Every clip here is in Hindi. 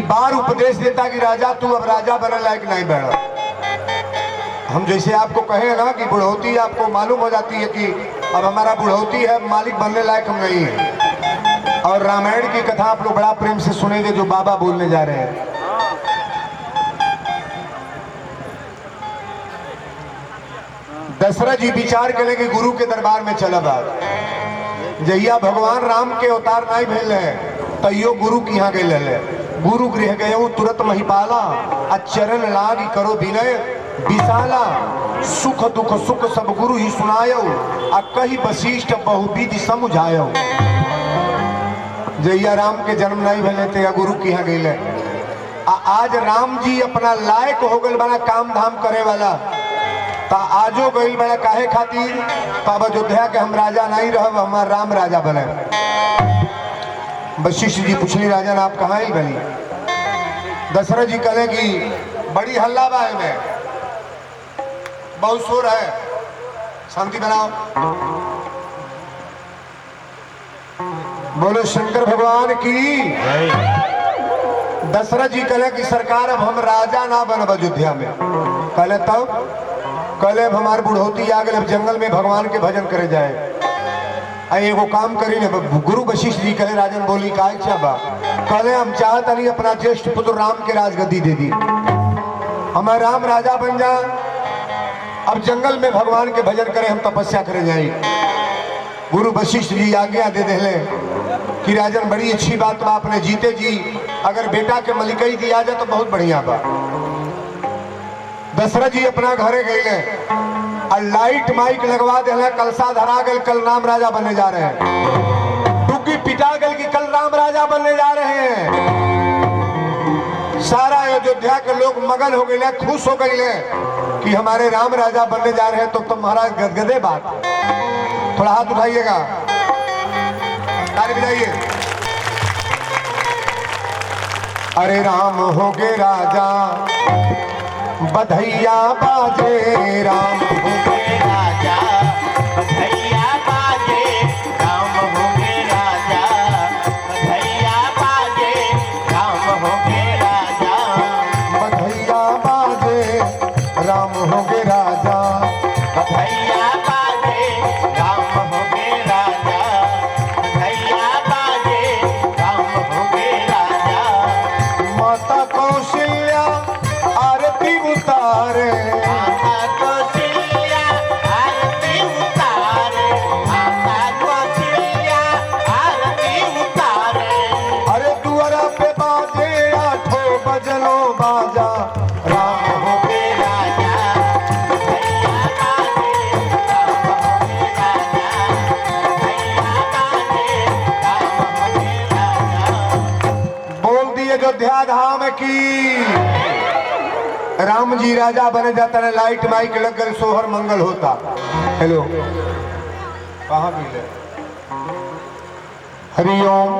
बार उपदेश देता कि राजा तू अब राजा बनने लायक नहीं बैठा। हम जैसे आपको कहें ना कि बुढ़ौती, आपको मालूम हो जाती है कि अब हमारा बुढ़ौती है, मालिक बनने लायक हम नहीं है। और रामायण की कथा आप लोग बड़ा प्रेम से सुनेंगे जो बाबा बोलने जा रहे हैं। दशरथ जी विचार करें कि गुरु के दरबार में चला बात जहिया भगवान राम के अवतार नहीं भेल है तैयो गुरु की यहाँ गए। गुरु गृह गए तुरंत महिपाला चरण लाग करो विनय विशाला सुख दुख सुख सब गुरु ही सुनायो कही वशिष्ठ बहुविधि समझायो। जहिया राम के जन्म नहीं भेले थे या गुरु की यहाँ गए। आज राम जी अपना लायक हो गए बना काम धाम करे वाला ता आजो गई बड़ा काहे खातिर तब अयोध्या के हम राजा नहीं रह हमार राम राजा बने। वशिष्ठ जी पूछली राजन आप कहाँ ही बनी। दशरथ जी कहे कि बड़ी हल्ला बा में बहुत शोर है शांति बनाओ। बोलो शंकर भगवान की। दशरथ जी कहे कि सरकार अब हम राजा ना बन अयोध्या में। कहे तब कले अब हमारे बुढ़ौती आ गए, अब जंगल में भगवान के भजन करे जाए। एगो काम करी ने गुरु वशिष्ठ जी कहे राजन बोली का इच्छा बा। कले हम चाहता नहीं अपना ज्येष्ठ पुत्र राम के राजगद्दी दे दी, हमारे राम राजा बन जा। अब जंगल में भगवान के भजन करे, हम तपस्या करे जाए। गुरु वशिष्ठ जी आज्ञा दे दे कि राजन बड़ी अच्छी बात बा, अपने जीते जी अगर बेटा के मलिकई दिया जाए तो बहुत बढ़िया बा। दशरथ जी अपना घरे गए और लाइट माइक लगवा दे, कलसा धरा गए, कल राम राजा बनने जा रहे हैं। डुग्गी पिटा गए कि कल राम राजा बनने जा रहे हैं। सारा अयोध्या के लोग मगन हो गए, खुश हो गए कि हमारे राम राजा बनने जा रहे हैं। तो तुम्हारा गदगदे बात, थोड़ा हाथ उठाइएगा, ताली बजाइए। अरे राम हो गए राजा बधैया बाजे, राम हो गए राजा बधैया बाजे, राम हो गए राजा बधैया बाजे, राम हो गए राजा बधैया बाजे, राम हो गए राजा बधैया बाजे, राम हो गए राजा बधैया बाजे, राम हो गए राजा। माता कौशल्या आरती उतारे, माता कौशल्या आरती उतारे, माता कौशल्या आरती उतारे। अरे दुआरा पे बाजे आठों बजनो बाजा, राम हो गए राजा बधैया बाजे, राम हो गए राजा बधैया बाजे, राम हो गए राजा। बोल दिए अयोध्या धाम की। राम जी राजा बने जाता है, लाइट माइक लग गए, सोहर मंगल होता। हेलो कहाँ मिले। हरिओम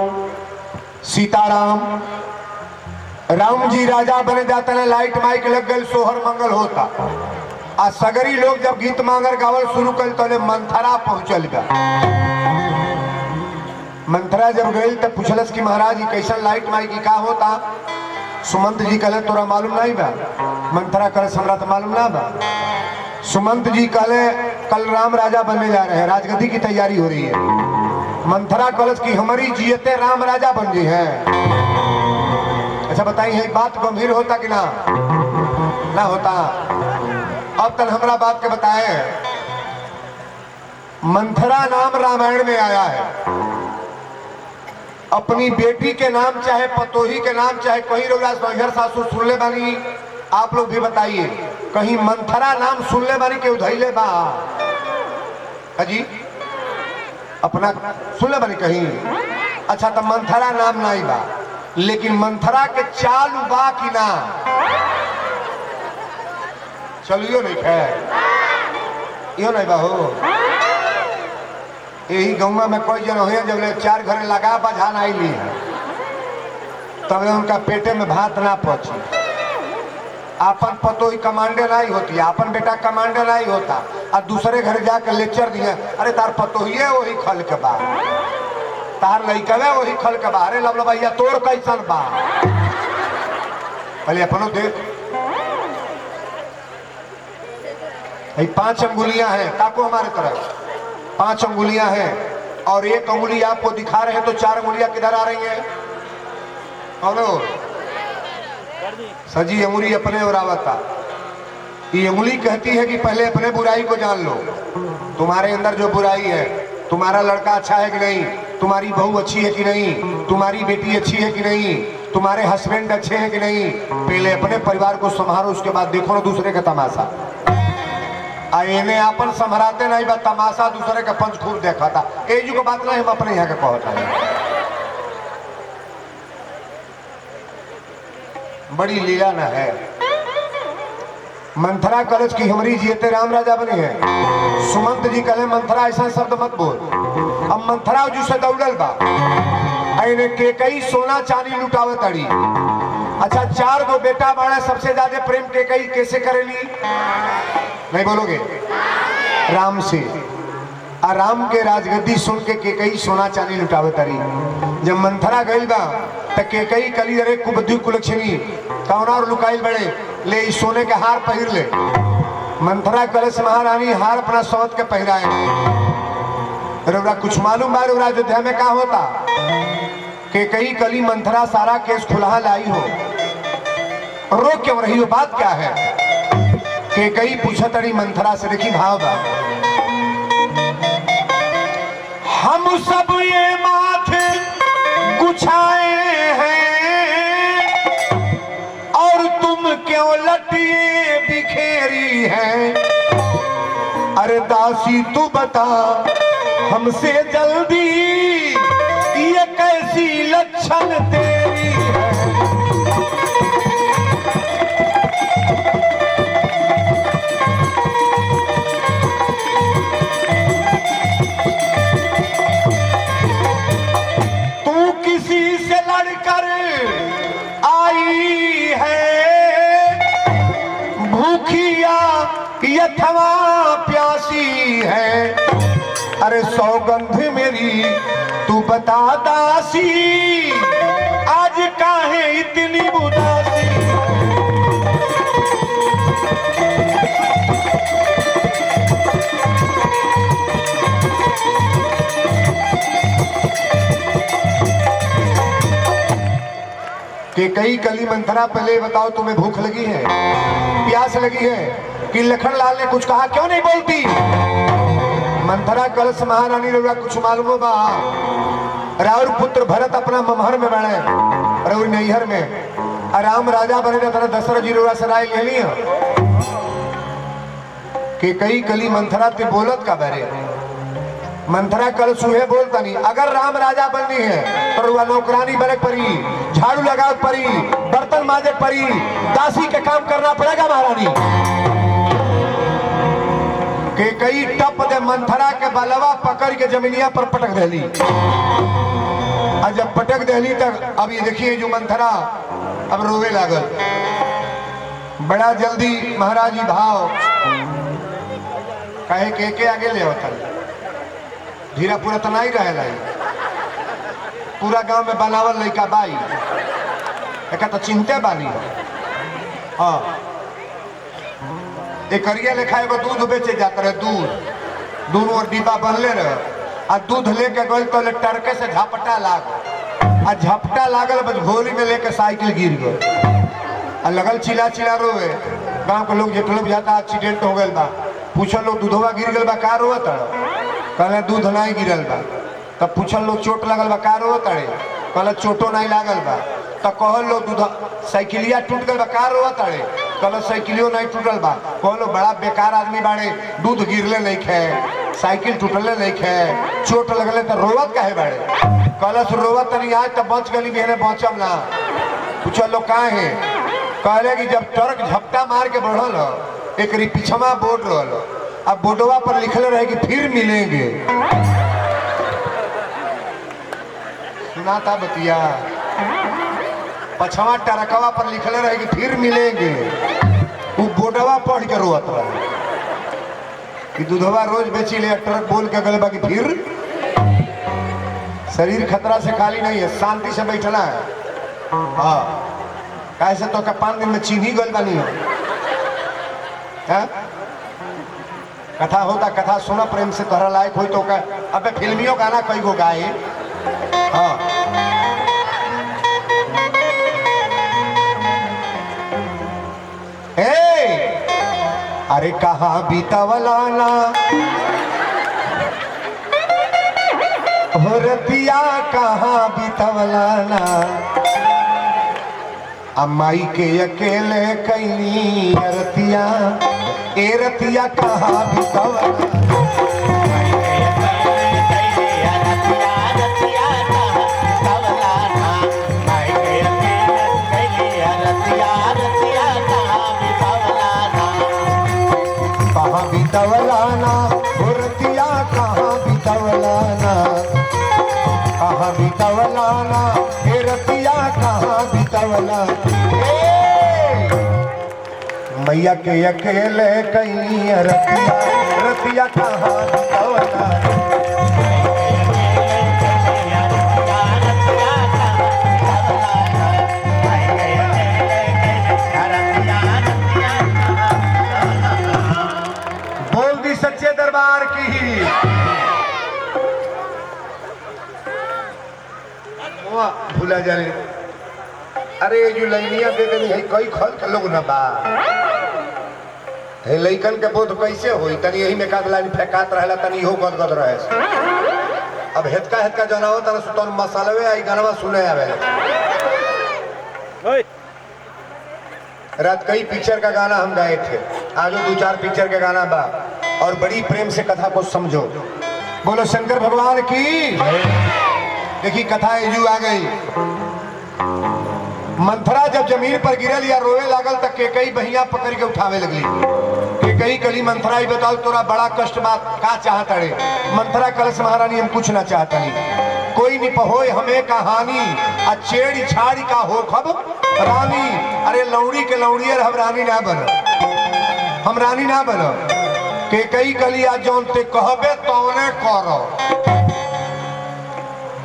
सीताराम। राम जी राजा बने जाता है, लाइट माइक लग गए, सोहर मंगल होता। आज सगरी लोग जब गीत मांगर गावल शुरू कर तो मंथरा पहुंचल बा। मंथरा जब गई तब पूछलस कि महाराज जी कैसा लाइट माइक का होता। सुमंत जी कहले तोरा मालूम नहीं बा। मंथरा कहे हमरा तो मालूम ना बा। सुमंत जी कहले कल राम राजा बनने जा रहे हैं, राजगद्दी की तैयारी हो रही है। मंथरा कलश की हमारी जियते राम राजा बन गई है। अच्छा बताइए बात गंभीर होता कि ना ना होता। अब तक हमरा बात के बताए। मंथरा नाम रामायण में आया है। अपनी बेटी के नाम चाहे पतोही के नाम चाहे कहीं रोजा सासू सुन ले बानी, आप लोग भी बताइए कहीं मंथरा नाम सुन ले बानी के उधैले बा अजी अपना सुन ले बानी कहीं। अच्छा तो मंथरा नाम नहीं बा, लेकिन मंथरा के चालू बा कि ना चलियो नहीं खैर यो नहीं बा हो। यही गाँव में कोई जन हो जब चार घर लगा बझान आईली तब उनका पेटे में भात ना पहुंची। आपन पतोही कमांडे नहीं होती, आपन बेटा कमांडे नहीं होता, और दूसरे घर जाकर लेक्चर दिया अरे तार पतोहिए वही खल के बा, तार लइकवे वही खल के बा। अरे लब भैया तोर कैसन बा पहले अपनो देख, 5 अंगुलियां हैं काको हमारे तरफ, 5 अंगुलियां हैं और 1 अंगुली आपको दिखा रहे हैं, तो 4 अंगुलियां किधर आ रही हैं? कौन सजी अंगुली अपने और आवता। ये अंगुली कहती है कि पहले अपने बुराई को जान लो, तुम्हारे अंदर जो बुराई है, तुम्हारा लड़का अच्छा है कि नहीं, तुम्हारी बहू अच्छी है कि नहीं, तुम्हारी बेटी अच्छी है कि नहीं, तुम्हारे हस्बैंड अच्छे हैं कि नहीं। पहले अपने परिवार को संभालो, उसके बाद देखो ना दूसरे का तमाशा। इन्हें अपन संभराते नहीं, बस तमाशा दूसरे का पंच खूब देखा था। एजू को बात नहीं, हम अपने यहाँ के कहता है। बड़ी लीला न है। मंथरा कलश की हमारी जीते राम राजा बने हैं। सुमंत जी कहे मंथरा ऐसा शब्द मत बोल। अब मंथरा जिसे दौड़ल बा, के कई सोना चांदी लुटावे तड़ी। अच्छा 4 गो बेटा बाड़ा, सबसे ज्यादा प्रेम के कई कैसे करेली? नहीं बोलोगे? राम से। राम के राजगद्दी सुन के कई सोना चांदी लुटावे तड़ी। जब मंथरा गई बा तो के कई कली अरे कुबद्दी कुलक्षणी कौना और लुकाइल बड़े ले सोने के हार पहिर ले। मंथरा कलश महारानी हार अपना सौत के पहराए। रउरा कुछ मालूम बा रउरा अयोध्या में क्या होता? के कई कली मंथरा सारा केस खुला लाई हो, रो क्यों रही हो, बात क्या है? के कई पूछा तड़ी मंथरा से, देखी भाव बा, हम सब ये माथे गुछाए हैं और तुम क्यों लटिए बिखेरी हैं? अरे दासी तू बता हमसे जल्दी, ये कैसी लक्षण तेरी है? तू किसी से लड़कर आई है, भूखिया यथवा प्यासी है। अरे सौगंध मेरी तू बता दासी, आज काहे इतनी उदासी? कि कई कली मंथरा, पहले बताओ तुम्हें भूख लगी है, प्यास लगी है कि लखन लाल ने कुछ कहा, क्यों नहीं बोलती? मंथरा कलश महारानी रउरा कुछ मालूम बा? राउर पुत्र भरत अपना ममहर में बने, रउर नैहर में राम राजा बने थे, दशरथ जी रउरा सराय ले लिया। कि कई कली मंथरा ते बोलत का बारे? मंथरा कल सुहे बोलता नहीं, अगर राम राजा बननी है तो रुआ नौकरानी बने परी, झाड़ू लगा परी, बर्तन माजे परी, दासी के काम करना पड़ेगा महारानी। के कई टप दे मंथरा के बलवा पकड़ के जमीनिया पर पटक देली। और जब पटक देली तक अब ये देखिए जो मंथरा अब रोवे लागल। बड़ा जल्दी महाराज जी भाव कहे के आगे ले होता, धीरा पूरा तनाई रहे लाई। पूरा गांव में बनावल लड़का बाई एक तो चिंते बानी। हाँ एक करिया लेखा एगो दूध बेचे जाता रहे, दूध दोनों और डिब्बा बनले रहे। आ दूध लेके गल तो टरके से झपटा लाग, आ झपटा लागल बस घोली में लेके साइकिल गिर गए। आ लगल चिल्ला चिल्ला रोवे। गांव के लोग जेटलो जाता एक्सीडेंट हो गल बा, पूछल लोग दूधवा गिर गल बा का रोवत? कहले दूध नहीं गिरल बा। तब पूछल लोग चोट लगल बा का रोवत? कहले चोटो नहीं लागल बा। तब कहल लोग दूध साइकिलिया टूट गल बा का रोवत? कहलो साइकिलियो नहीं टूटल बा। कहलो बड़ा बेकार आदमी बाड़े, दूध गिरले नहीं खे, साइकिल टूटले नहीं खे, चोट लगले तो रोवत काहे बाड़े? कहलस रोवत नहीं आज तो बच गली बिहने बचम ना। पूछल लोग कहाँ है? कहले कि जब ट्रक झपटा मार के बढ़ल एक पिछवा बोर्ड रहल, अब बोर्डवा पर लिखले रहे कि फिर मिलेंगे। सुना था बतिया? पछवा टरकवा पर लिखले रहे कि फिर मिलेंगे। वो बोर्डवा पढ़ के रोवत रहे कि दूधवा रोज बेची ले, ट्रक बोल के गले बाकी फिर। शरीर खतरा से खाली नहीं है, शांति से बैठना है। हाँ कैसे तो का 5 दिन में चीनी गल बनी हो। हाँ? कथा होता, कथा सुना प्रेम से तोहरा लायक हो तो का अबे फिल्मियों गाना कई गो गाए। हाँ अरे कहाँ बीतवलाना हो रतिया, कहाँ बीतवलाना अम्माई के अकेले कैली रतिया, ए रतिया कहाँ बीतवलाना। कहाँ बीतवलाना रतिया, कहाँ बीतवलाना, कहाँ बीतवलाना हे रतिया, कहाँ बीतवलाना। मैया के अकेले कहीं रतिया, रतिया कहाँ बीतवलाना। सच्चे दरबार की भूला जाने। अरे जो लैनिया दे देनी है कई खल के लोग ना बा हे लइकन के बोध कैसे होई तनी यही में काद लाइन फेकात रहला तनी हो गदगद रहे। अब हेतका हेतका जनाओ तना सुतन मसालवे आई गाना सुने आवे। रात कई पिक्चर का गाना हम गाए थे, आज 2-4 पिक्चर के गाना बा और बड़ी प्रेम से कथा को समझो। बोलो शंकर भगवान की। देखी कथा एजू आ गई। मंथरा जब जमीन पर गिरल या रोए लागल तक के कई बहिया पकड़ के उठावे लगली। के कई कली मंथरा ही बताओ तोरा बड़ा कष्ट बात का चाहत अड़े। मंथरा कलश महारानी हम कुछ ना चाहता नहीं, कोई नहीं पहोय हमें कहानी अचेड़ी छाड़ी का हो खब रानी। अरे लौड़ी के लौड़ियर हम रानी ना बनो, हम रानी ना बनो। के कई कलिया जौन ते कहबे तौने करो।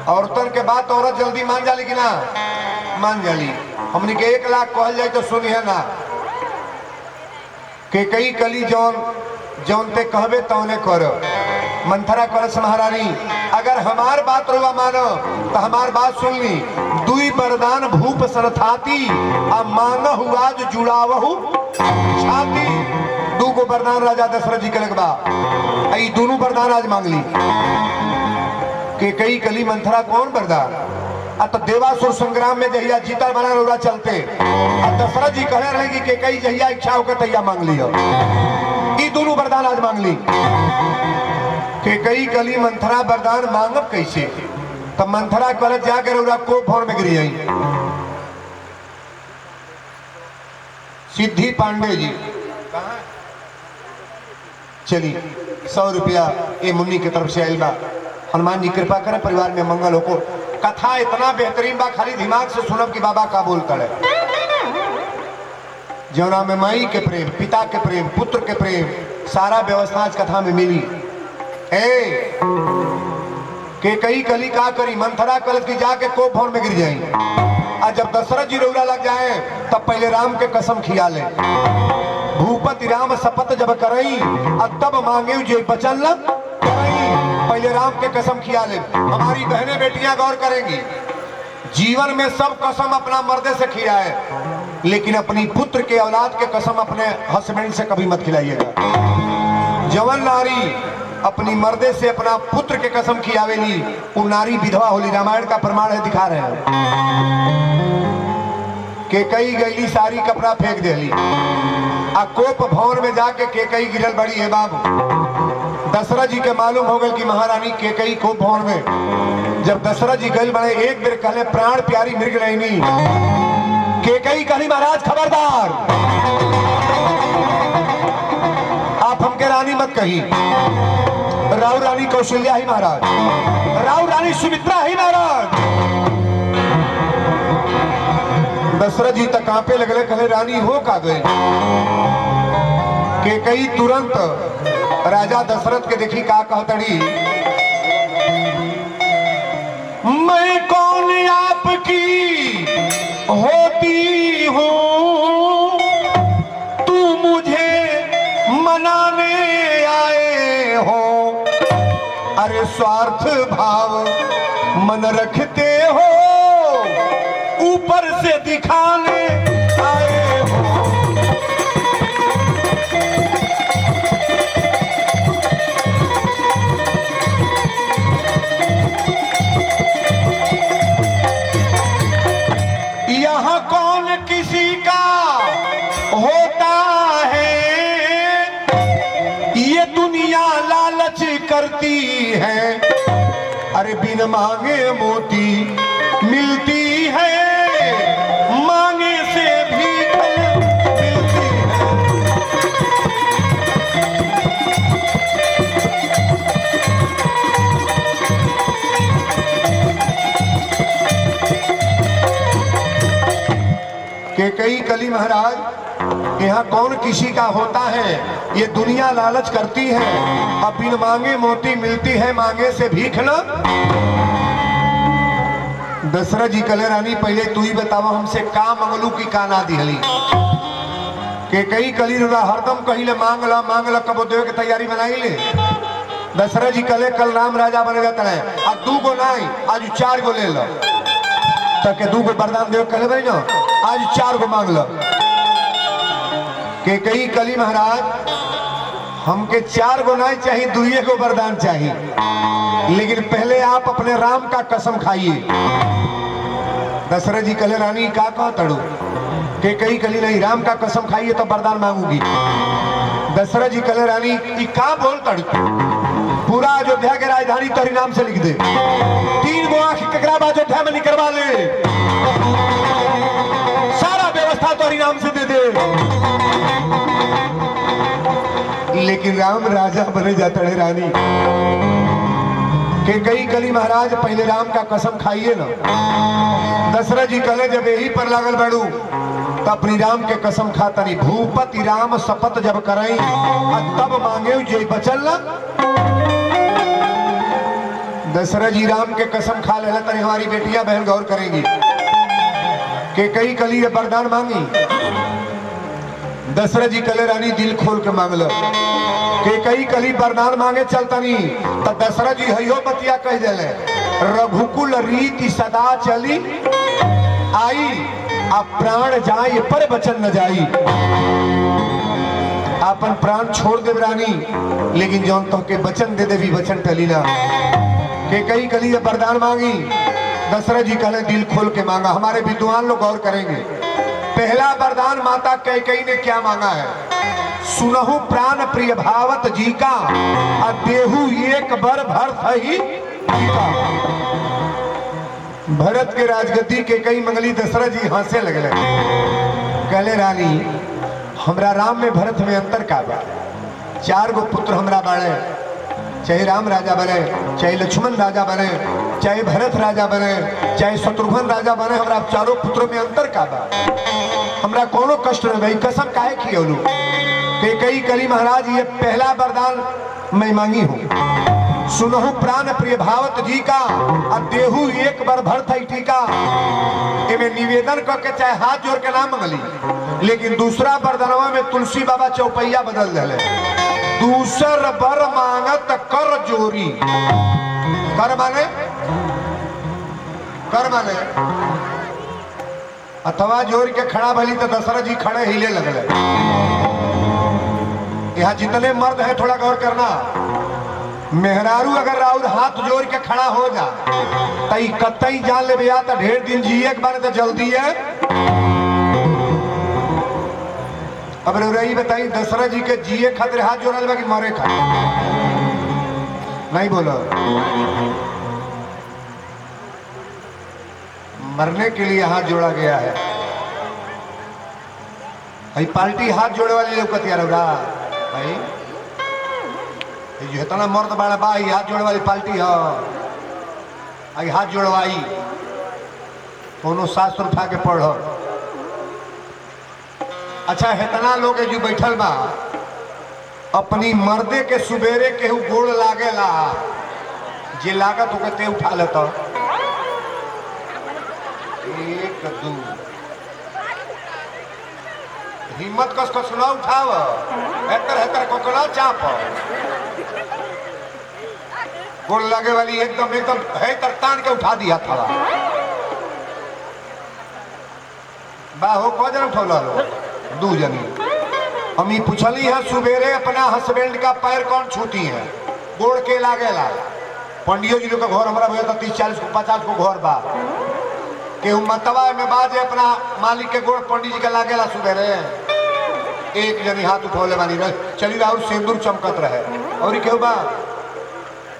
औरतन के बात औरत जल्दी मान जाली कि ना मान जाली। हमने के 1 लाख कहल जाए तो सुनिए ना। के कई कली जौन जौन ते कहबे तौने करो। मंथरा कलश महारानी अगर हमार बात रुआ मानो तो हमार बात सुन ली। दुई वरदान भूप सरथाती आ मांग हुआ जो जुड़ावहु छाती। 2 गो वरदान राजा दशरथ जी के लगबा, आई दोनों वरदान आज मांग ली। के कई कली मंथरा कौन वरदान आ तो देवासुर संग्राम में जहिया जीता बना रोड़ा चलते आ दशरथ जी कहे रहेगी के कई जहिया इच्छा होकर तैया मांग लियो। ये दोनों वरदान आज मांग ली। के कई कली मंथरा वरदान मांगब कैसे, तब मंथरा कल जाकर रोड़ा को भौर में गिरी आई। सिद्धि पांडे जी चली 100 रुपया ये मुन्नी की तरफ से आयल बा। हनुमान जी कृपा करें परिवार में मंगल हो को। कथा इतना बेहतरीन बा, खाली दिमाग से सुनब कि बाबा का बोलता है। जौना में माई के प्रेम, पिता के प्रेम, पुत्र के प्रेम, सारा व्यवस्था आज कथा में मिली। ए के कई कली का करी मंथरा कल की जाके को भौर में गिर जाई। आज जब दशरथ जी रोड़ा लग जाए तब पहले राम के कसम खिया ले। भूपति राम शपथ जब करई तब मांगे जो बचन लग करई। पहले राम के कसम खिया ले। हमारी बहनें बेटियां गौर करेंगी, जीवन में सब कसम अपना मर्दे से खिलाए, लेकिन अपनी पुत्र के औलाद के कसम अपने हस्बैंड से कभी मत खिलाइएगा। जवन नारी अपनी मर्दे से अपना पुत्र के कसम खियावेली वो नारी विधवा होली। रामायण का प्रमाण है, दिखा रहे हैं। के कई गईली सारी कपड़ा फेंक देली आ कोप भवन में जाके के कई गिरल बड़ी है बाबू। दशरथ जी के मालूम हो गए कि महारानी के कई कोप भवन में। जब दशरथ जी गल बड़े एक बेर कहले प्राण प्यारी मृग रहनी। के कई कहली महाराज खबरदार आप हमके रानी मत कही। राव रानी कौशल्या ही महाराज, राव रानी सुमित्रा ही महाराज। दशरथ जी तक कांपे लगले, कहले रानी हो का गए। के कई तुरंत राजा दशरथ के देखी का कहतड़ी, मैं कौन आपकी होती हूँ तू मुझे मनाने आए हो, अरे स्वार्थ भाव मन रखते हो, ऊपर से दिखाने आए हो। यहाँ कौन किसी का होता है, ये दुनिया लालच करती है, अरे बिन मांगे मोती मिलती है, मांगे से भी मिलती है। के कई कली महाराज, यहाँ कौन किसी का होता है, ये दुनिया लालच करती है, अब बिन मांगे मोती मिलती है, मांगे से भीख न। दशरथ जी कले रानी पहले तू ही बतावा हमसे का मंगलू की का ना दिहली। के कई कली हरदम कहिले मांगला मांगला, कबो देवे के तैयारी बनाई ले। दशरथ जी कले कल राम राजा बने जाता है, आज 2 गो नहीं आज 4 गो ले लो, तक 2 गो वरदान देव कले भाई ना, आज 4 गो मांग लो। के कई कली महाराज हमके 4 गो नहीं चाहिए, 2 गो वरदान चाहिए, लेकिन पहले आप अपने राम का कसम खाइए। दशरथ जी कले रानी का कहा तड़ू, के कई कली नहीं राम का कसम खाइए तो वरदान मांगूंगी। दशरथ जी कले रानी का बोल तड़ू, पूरा अयोध्या के राजधानी तोरी नाम से लिख दे, 3 गो आंख ककरा अयोध्या में निकलवा ले, सारा व्यवस्था तोरी नाम से दे दे। लेकिन राम राजा बने जाता है रानी। के कई कली महाराज पहले राम का कसम खाइए ना। दशरथ जी कले जब यही पर लागल बड़ू तो अपनी राम के कसम खाता नहीं, भूपति राम शपथ जब करें तब मांगे जे बचल ना। दशरथ जी राम के कसम खा ले तरी हमारी बेटियां बहन गौर करेंगी। के कई कली वरदान मांगी, दशरथ जी कले रानी दिल खोल के मांग लो। के कई कली वरदान मांगे चलता नहीं तो दशरथ जी हयो बतिया कह दिले, रघुकुल रीति सदा चली आई, अब प्राण जाए पर वचन न जाई। अपन प्राण छोड़ दे रानी, लेकिन जौन तो के वचन दे देवी वचन टली ना। के कई कली वरदान मांगी, दशरथ जी कहले दिल खोल के मांगा। हमारे विद्वान लोग गौर करेंगे, पहला वरदान माता कैकेयी ने क्या मांगा है, सुनहु प्राण प्रिय भावत जी का, देहु एक बर भरत ही का। भरत के राजगद्दी के कई मंगली, दशरथ जी हंसे लगले, कहले रानी हमरा राम में भरत में अंतर का बा, 4 गो पुत्र हमरा बाड़े, चाहे राम राजा बने, चाहे लक्ष्मण राजा बने, चाहे भरत राजा बने, चाहे शत्रुघ्न राजा बने, हमरा चारों पुत्रों में अंतर का बा, हमरा कोनो कष्ट न भई, कसम काहे की ओलू। के कई कली महाराज ये पहला वरदान मैं मांगी हूँ, सुनहु प्राण प्रिय भावत जी का, अब देहु एक बार भरत है टीका। इमे निवेदन करके चाहे हाथ जोड़ के ना मंगली, लेकिन दूसरा वरदानवा में तुलसी बाबा चौपैया बदल दिले, दूसर बर मांगत कर जोरी। कर माने अथवा जोर के खड़ा भली तो दशरथ जी खड़े हिले लगले। यहाँ जितने मर्द हैं थोड़ा गौर करना, मेहरारू अगर राउर हाथ जोड़ के खड़ा हो जा तई कतई जान ले भैया तो ढेर दिन जिए के बारे तो जल्दी है। अब रही बताई दशरथ जी के जिए खातिर हाथ जोड़ा कि मरे खातिर? नहीं बोलो, मरने के लिए हाथ जोड़ा गया है। भाई पार्टी हाथ जोड़े वाली लोग कतिया रहा भाई, जो इतना मर्द बाड़ा बा हाथ जोड़े वाली पार्टी है, आई हाथ जोड़वाई कोनो शास्त्र उठा के पढ़ो। अच्छा इतना लोग जो बैठल बा अपनी मर्दे के सुबेरे केहू गोड़ लागेला, जे लागत हो ते उठा लेता, 1 2 हिम्मत कस कस न उठाव, हेतर हेतर कोकड़ा चाप गोड़ लगे वाली एकदम एकदम है तान के उठा दिया था। बाहो को जन उठौला लो दू जनी। हम ही पूछली है सुबेरे अपना हस्बैंड का पैर कौन छूती है, गोड़ के लागेला। पंडियो जी लोग का घर हमारा भैया तो 30-40 को 50 को घर बा केहू मतवा में बाजे अपना मालिक के गोड़ पंडित जी का लागेला सुबेरे। एक जनी हाथ उठौले बानी रहे चली राहुल सिंदूर चमकत रहे और केहू बा।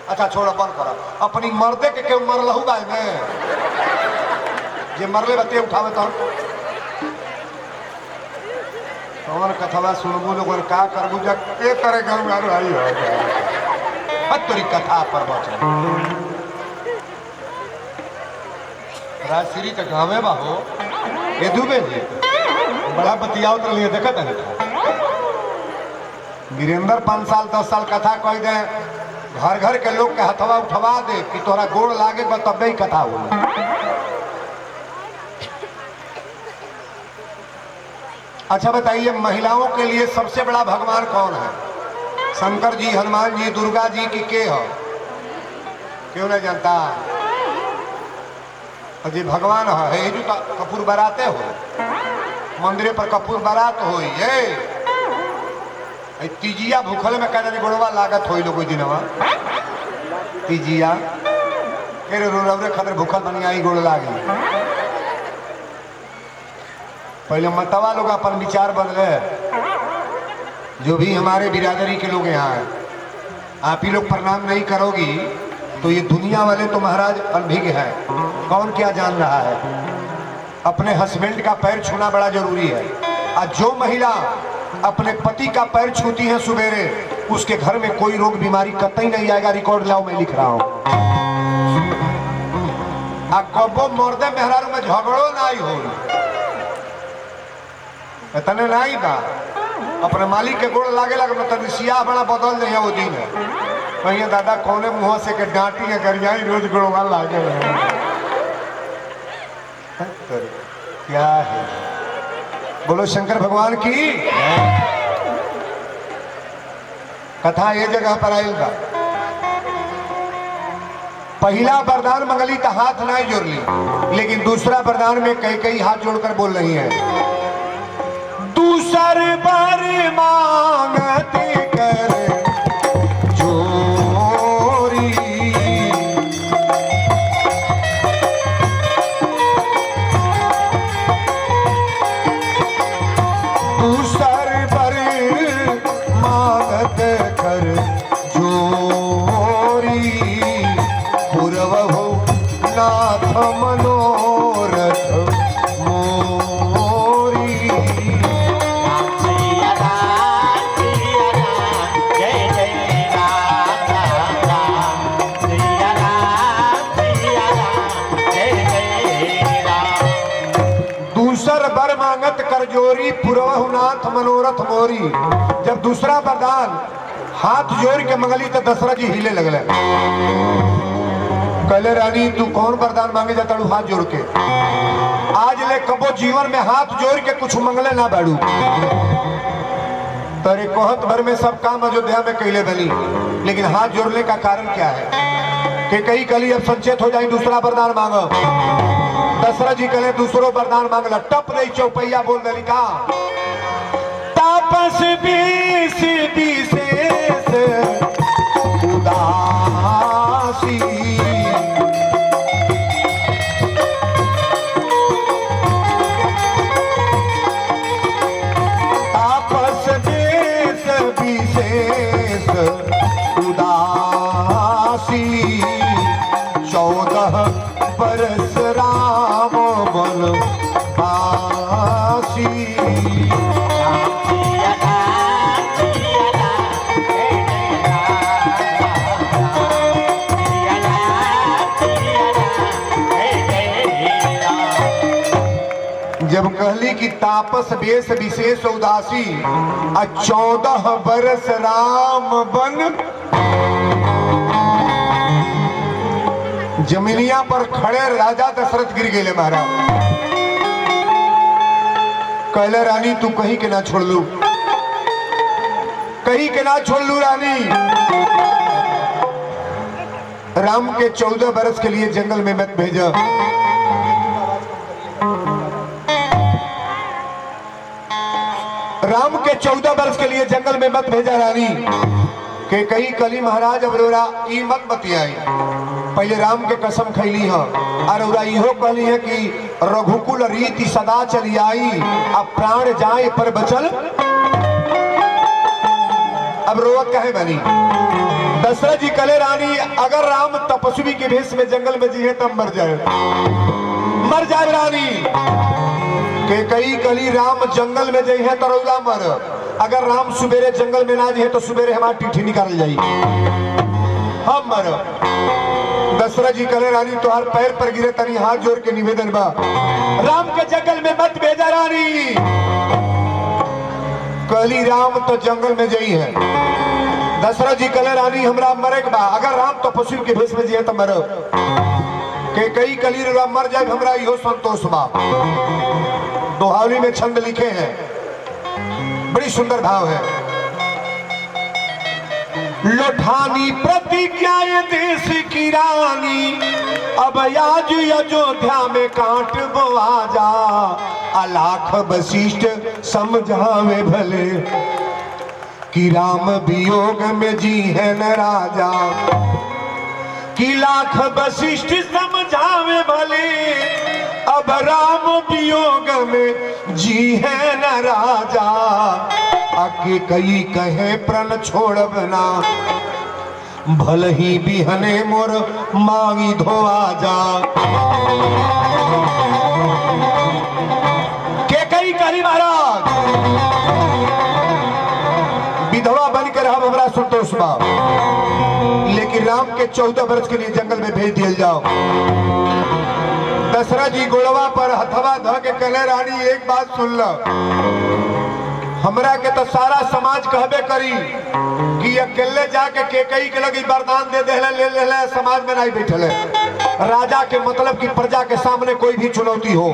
अच्छा छोड़ बंद करा अपनी मर्दे के केहू मरलहू बा में जे मरले बते उठावे तो और कथवा सुनबू लोग का करबू जा के करे गाँव गारू आई हो तोरी कथा पर बचन राजश्री तक गावे बाहो ये दुबे जी बड़ा बतियाओ तो लिए देखत है। वीरेंद्र 5 साल 10 साल कथा कह दे घर घर के लोग के हथवा उठवा दे कि तोरा गोड़ लागे तब ही कथा हो। अच्छा बताइए महिलाओं के लिए सबसे बड़ा भगवान कौन है? शंकर जी, हनुमान जी, दुर्गा जी की के हो? क्यों नहीं जानता? जी भगवान है जो कपूर बराते हो मंदिर पर कपूर बारात हो ये तीजिया भूखल में कहना गोड़वा लागत हो लोग दिनवा तीजिया फिर रोरवरे खतर भूखल बनिया गोड़ लागी। पहले मतवा लोग अपन विचार बदले। जो भी हमारे बिरादरी के लोग यहाँ हैं, आप ही लोग प्रणाम नहीं करोगी तो ये दुनिया वाले तो महाराज अनभिज्ञ है। कौन क्या जान रहा है? अपने हस्बैंड का पैर छूना बड़ा जरूरी है। आज जो महिला अपने पति का पैर छूती है सुबेरे उसके घर में कोई रोग बीमारी कतई नहीं आएगा। रिकॉर्ड लाओ मैं लिख रहा हूँ। कबो मर्दे मेहरारू में झगड़ो नहीं हो इतने नहीं बा अपने मालिक के गोड़ लागे लगे मतलब सिया बड़ा बदल जाए वो दिन कहीं दादा कौने मुँह से के डांटी है गरियाई रोज गोड़वा लागे क्या है। बोलो शंकर भगवान की कथा ये जगह पर आयल बा। पहला वरदान मंगली तो हाथ नहीं जोड़ ली लेकिन दूसरा वरदान में कई कई हाथ जोड़कर बोल रही है। दूसर बार मांगती कर जोरी दूसर बार मांगत कर जोरी पूर्वहु नाथ मनोरथ जोरी पुरवहुनाथ मनोरथ मोरी। जब दूसरा वरदान हाथ जोड़ के मंगली तो दशरथ जी हिले लगले। कहले रानी तू कौन वरदान मांगे जाता हाथ जोड़ के? आज ले कबो जीवन में हाथ जोड़ के कुछ मंगले ना बैठू। तेरे कोहत भर में सब काम अयोध्या में कैले बनी लेकिन हाथ जोड़ने का कारण क्या है? कि कई कली अब संचेत हो जाए दूसरा वरदान मांगो। दशरथ जी कहले दूसरो वरदान मांगला टप नहीं चौपैया बोल दली का तापस बीस विशेष उदासी तापस बीस विशेष उदासी 14 बरस राम बन पासी। जब कहली कि तापस वेश विशेष उदासी 14 बरस राम बन जमीनिया पर खड़े राजा दशरथ गिर गए महाराज। कहले रानी तू कहीं के ना छोड़ लू, कहीं के ना छोड़ लू रानी। राम के 14 बरस के लिए जंगल में मत भेजा। राम के 14 वर्ष के लिए जंगल में मत भेजा रानी के कई कली महाराज अबरोरा ई मत बतियाई। पहले राम के कसम खैली है और इहो कहली है कि रघुकुल रीति सदा चली आई, अब प्राण जाए पर बचल। अब रोवत कहे बनी। दशरथ जी कले रानी अगर राम तपस्वी के भेष में जंगल में जी है तब मर जाए, मर जाए रानी के कई कली राम जंगल में जाई है तरौला मर। अगर राम सुबेरे जंगल में ना जाए तो सुबेरे हमारी टीठी निकाल जाई, हम मर। दशरथ जी कले रानी तुहार पैर पर गिरे तनी हाथ जोड़ के निवेदन बा, राम के जंगल में मत भेजा रानी। कली राम तो जंगल में जाई है। दशरथ जी कले रानी हमरा मरे के बा, अगर राम तो पशु के भेष में जाए तो मर के कई कली राम मर जाए हमरा इहो संतोष बा। दोहावली में छंद लिखे हैं, बड़ी सुंदर भाव है। लोठानी प्रतिज्ञा ये देश की रानी, अब आज अयोध्या में कांट बोआ जा। अलाख वशिष्ठ समझावे भले कि राम वियोग में जी है न राजा। कि लाख वशिष्ठ समझावे भले अब राम वियोग में जी है न राजा। आके कई कहे प्रण छोड़ब ना, भल ही बिहने मोर मांगी धोआ जा। के कई कही महाराज विधवा बनकर हम हमरा संतोष बा, लेकिन राम के 14 वर्ष के लिए जंगल में भेज दिया जाओ। दशरथ जी गोड़वा पर हथवा ध के कले रानी एक बात सुन लो, हमरा के तो सारा समाज कहबे करी कि अकेले जाके केकई के लगी वरदान दे दे ले समाज में नहीं बैठे है। राजा के मतलब कि प्रजा के सामने कोई भी चुनौती हो,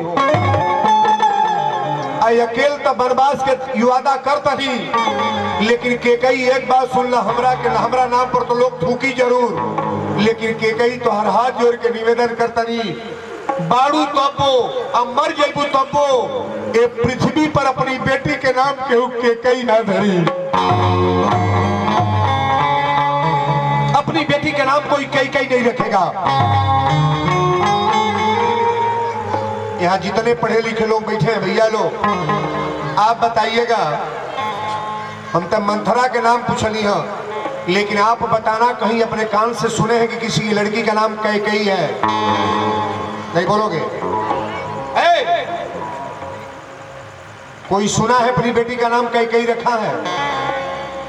अकेले तो बनवास के वादा करता नहीं, लेकिन केकई एक बात सुन ला, हमरा नाम पर तो लोग थूकी जरूर, लेकिन केकई तो हर हाथ जोड़ के निवेदन करता नहीं, बाड़ू तब्बो अब मर जाइबू तब्बो ए पृथ्वी पर अपनी बेटी के नाम केहू केकई ना धरी। अपनी बेटी के नाम कोई केकई नहीं रखेगा। यहाँ जितने पढ़े लिखे लोग बैठे हैं भैया लोग, आप बताइएगा, हम तो मंथरा के नाम पूछनी है, लेकिन आप बताना कहीं अपने कान से सुने हैं कि किसी लड़की का नाम कैकेयी है? नहीं बोलोगे? कोई सुना है अपनी बेटी का नाम कैकेयी रखा है?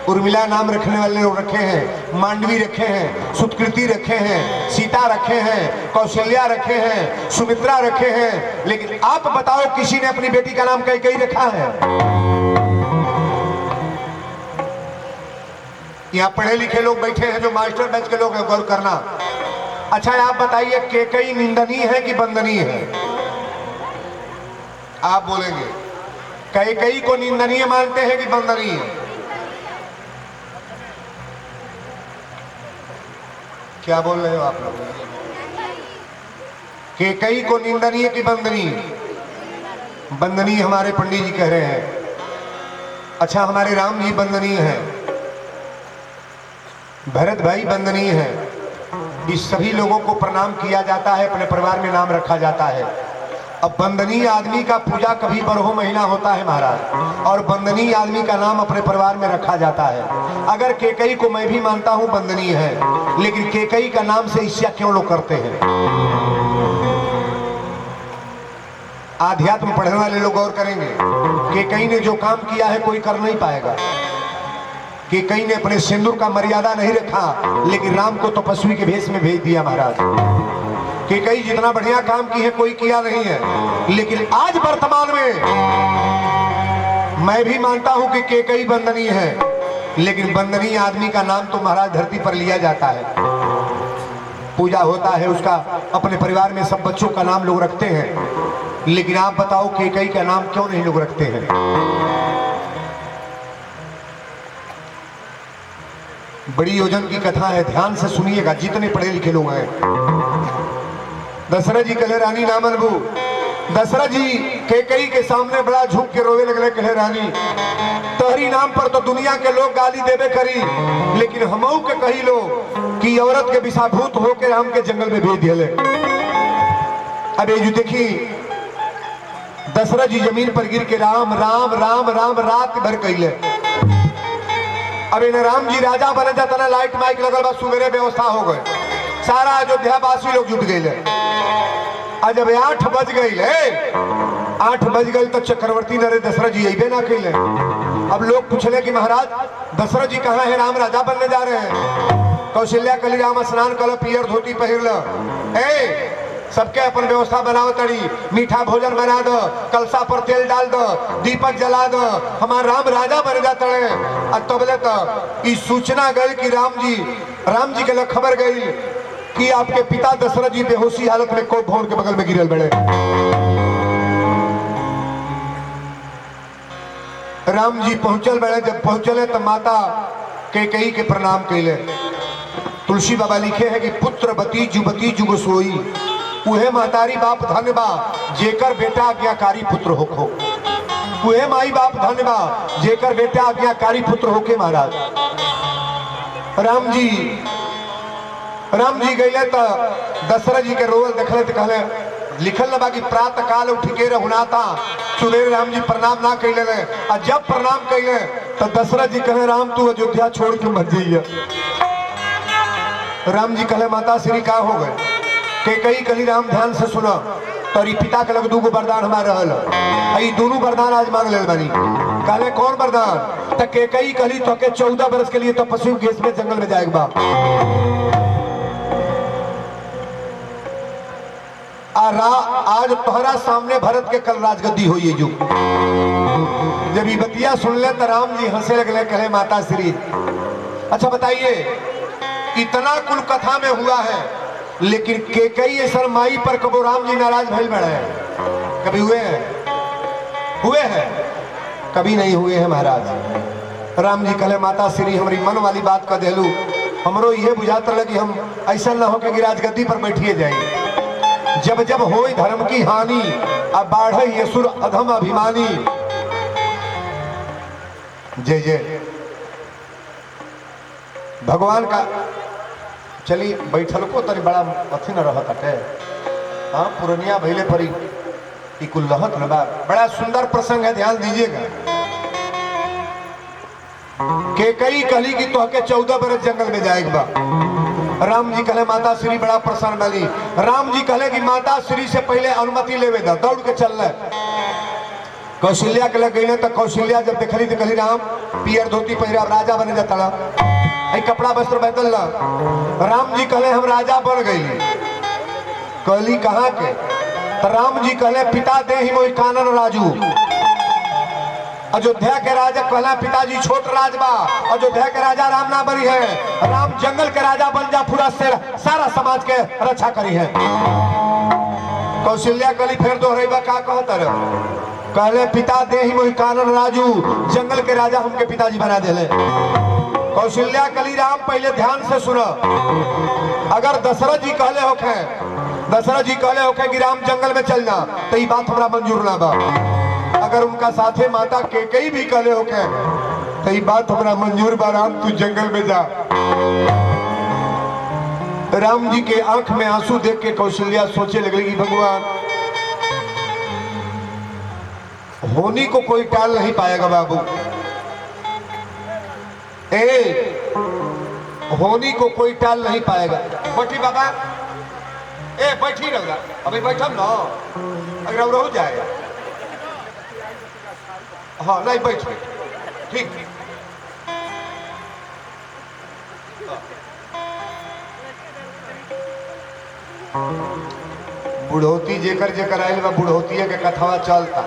उर्मिला नाम रखने वाले लोग रखे हैं, मांडवी रखे हैं, सुतकृति रखे हैं, सीता रखे हैं, कौशल्या रखे हैं, सुमित्रा रखे हैं, लेकिन आप बताओ किसी ने अपनी बेटी का नाम कैकेयी रखा है? यहाँ पढ़े लिखे लोग बैठे हैं जो मास्टर बैच के लोग हैं, गौर करना। अच्छा आप बताइए केकई निंदनीय है कि वंदनीय है? आप बोलेंगे कैकेयी को निंदनीय मानते हैं कि वंदनीय? क्या बोल रहे हो आप लोग? केकई को निंदनीय की वंदनीय? वंदनीय हमारे पंडित जी कह रहे हैं। अच्छा हमारे राम जी वंदनीय है, भरत भाई वंदनीय है, इस सभी लोगों को प्रणाम किया जाता है, अपने परिवार में नाम रखा जाता है। अब वंदनीय आदमी का पूजा कभी बरहो महीना होता है महाराज, और वंदनीय आदमी का नाम अपने परिवार में रखा जाता है। अगर केकई को मैं भी मानता हूं वंदनीय है, लेकिन केकई का नाम से ईर्ष्या क्यों लोग करते हैं? आध्यात्म पढ़ने वाले लोग गौर करेंगे, केकई ने जो काम किया है कोई कर नहीं पाएगा। केकई ने अपने सिंदूर का मर्यादा नहीं रखा, लेकिन राम को तपस्वी के भेष में भेज दिया महाराज। केकई जितना बढ़िया काम की है कोई किया नहीं है, लेकिन आज वर्तमान में मैं भी मानता हूं कि केकई वंदनीय है, लेकिन वंदनीय आदमी का नाम तो महाराज धरती पर लिया जाता है, पूजा होता है उसका, अपने परिवार में सब बच्चों का नाम लोग रखते हैं, लेकिन आप बताओ कैकई का नाम क्यों नहीं लोग रखते हैं? बड़ी योजन की कथा है, ध्यान से सुनिएगा जितने पढ़े लिखे लोग हैं। दशरथ जी कहे रानी ना मनबू। दशरथ जी कैकई के सामने बड़ा झुक के रोवे लगले, कहे रानी तहरी नाम पर तो दुनिया के लोग गाली देवे करी, लेकिन हमऊ के कही लो कि औरत के विषाभूत होकर राम के जंगल में भेज दिए। अब ये जो देखी दशरथ जी जमीन पर गिर के राम राम राम राम रात भर कहले। अब इन राम जी राजा बने जाता, लाइट माइक लगल बा, सुबेरे व्यवस्था हो गए, सारा अयोध्या वासी लोग जुट गए। जब 8 बज गई 8 बज गई तो चक्रवर्ती नरे दशरथ जी अबे ना कैले। अब लोग पूछले कि महाराज दशरथ जी कहाँ है? राम राजा बनने जा रहे हैं। कौशल्या कली राम स्नान कल, पियर धोती पहिरल, सबके अपन व्यवस्था बनाओ तड़ी, मीठा भोजन बना दो, कलसा पर तेल डाल दो, दीपक जला दो, हमारा राम राजा बन जाते हैं। तबले तो इस सूचना गई कि राम जी के खबर गई कि आपके पिता दशरथ जी बेहोशी हालत में कोप भवन के बगल में गिरल बड़े। राम जी पहुंचल बड़े, जब पहुंचले तो माता कैकई के प्रणाम कैले। तुलसी बाबा लिखे हैं कि पुत्र बती जुबती जुग सोई, उहे महतारी बाप धन्य बा जेकर बेटा आज्ञाकारी पुत्र होखो। उहे माई बाप धन्य बा जेकर बेटा आज्ञाकारी पुत्र होके। महाराज राम जी गए तो दशरथ जी के रोल देखले तो कहले, लिखल न बाकी प्रातः काल उठ के रहुना था, सुबह राम जी प्रणाम ना कैले। और जब प्रणाम कैले तो दशरथ जी कहे राम तू अयोध्या छोड़ के मत जाइए। राम जी कहे माता श्री का हो गए? कैकई कली राम ध्यान से सुना, तोरी पिता के लग दूगो वरदान हमारे रहल, दोनों वरदान आज मांग ले बानी। कहले कौन वरदान? तो कैकई कली तो के 14 वर्ष के लिए तपस्वी केस में जंगल में जाएगा। आज तोहरा सामने भरत के कल राजगद्दी हुई है। जो जब ये बतिया सुन ले तो राम जी हंसे लगले, कहे माता श्री अच्छा बताइए इतना कुल कथा में हुआ है, लेकिन कैकई ऐसा माई पर कबो राम जी नाराज भइल बड़े हैं? कभी हुए हैं? कभी नहीं हुए हैं महाराज। राम जी कहे माता श्री हमारी मन वाली बात कर देलू, हमरो यह बुझाता रहा कि हम ऐसा ना हो कि राजगद्दी पर बैठिए जाए। जब जब होई धर्म की हानि, अब बाढ़े यसुर अधम अभिमानी। जय जय भगवान का। चलिए बैठल को तरी बड़ा अथी न रहत हटे। हाँ पुरनिया भैले परी कि कुल रहत न बा। बड़ा सुंदर प्रसंग है, ध्यान दीजिएगा। कैकई कहली कि तोहके 14 बरस जंगल में जाएगा। राम जी कहले माता श्री बड़ा प्रसन्न बनी। राम जी कहले कि माता श्री से पहले अनुमति लेवे दा, दौड़ के चल रहे। कौशल्या के लग गई तो कौशल्या जब देखली तो कहली राम पियर धोती पहिरा राजा बने जाता, कपड़ा वस्त्र बदल ला। राम जी कहले हम राजा बन गई। कहली कहाँ के? तो राम जी कहले पिता दे ही मोहि कानन राजू। अयोध्या के राजा कहला पिताजी छोट राज बा, अयोध्या के राजा राम ना बनी है, राम जंगल के राजा बन जा, पूरा सारा समाज के रक्षा करी है। कौशल्या कली फिर दोहरेबा का कहता रहे? कहले पिता दे ही मोहि कानन राजू, जंगल के राजा हमके पिताजी बना देले। कौशल्या कली राम पहले ध्यान से सुनो। अगर दशरथ जी कहले होके कि राम जंगल में चलना तो ये बात हमारा मंजूर ना बा। अगर उनका साथे माता कैकई भी कहले होके तो ये बात हमारा मंजूर बा, राम तू जंगल में जा। राम जी के आंख में आंसू देख के कौशल्या सोचे लगली कि भगवान होनी को कोई टाल नहीं पाएगा बाबू, होनी को कोई टाल नहीं पाएगा। बैठी बाबा, बैठी रहा अभी बैठम ना, अगर रह जाए। हाँ नहीं बैठ ठीक। बुढ़ौती जेकर जेकर आयल बा बुढ़ौतिया के कथवा चलता।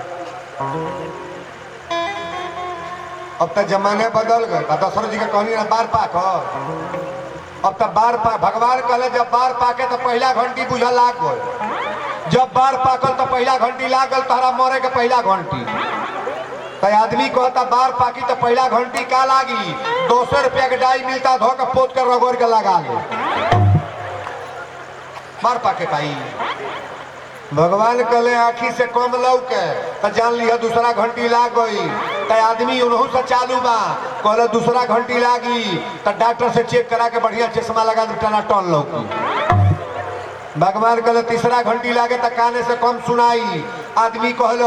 अब तक जमाने बदल गए। दशरथ जी का कहनी ना बार पाक, अब तक बार पाक। भगवान कहले जब बार पाके तो पहला घंटी बुझा लाग गए। जब बार पाकल तो पहला घंटी लागल तहरा मरे के पहला घंटी। तो आदमी कहता बार पाकी तो पहला घंटी का लागी, 200 रुपया के डाई मिलता, धो के पोत कर रगोड़ के लगा ले, बार पाके पाई। भगवान कहले आँखी से कम लौके तो जान लिया दूसरा घंटी लाग गई। तो आदमी उन्हों से चालू बा, कहले दूसरा घंटी लागी तो डॉक्टर से चेक करा के बढ़िया चश्मा लगा दे, टना टन लौकी। भगवान कहले तीसरा घंटी लागे तो काने से कम सुनाई। आदमी कहल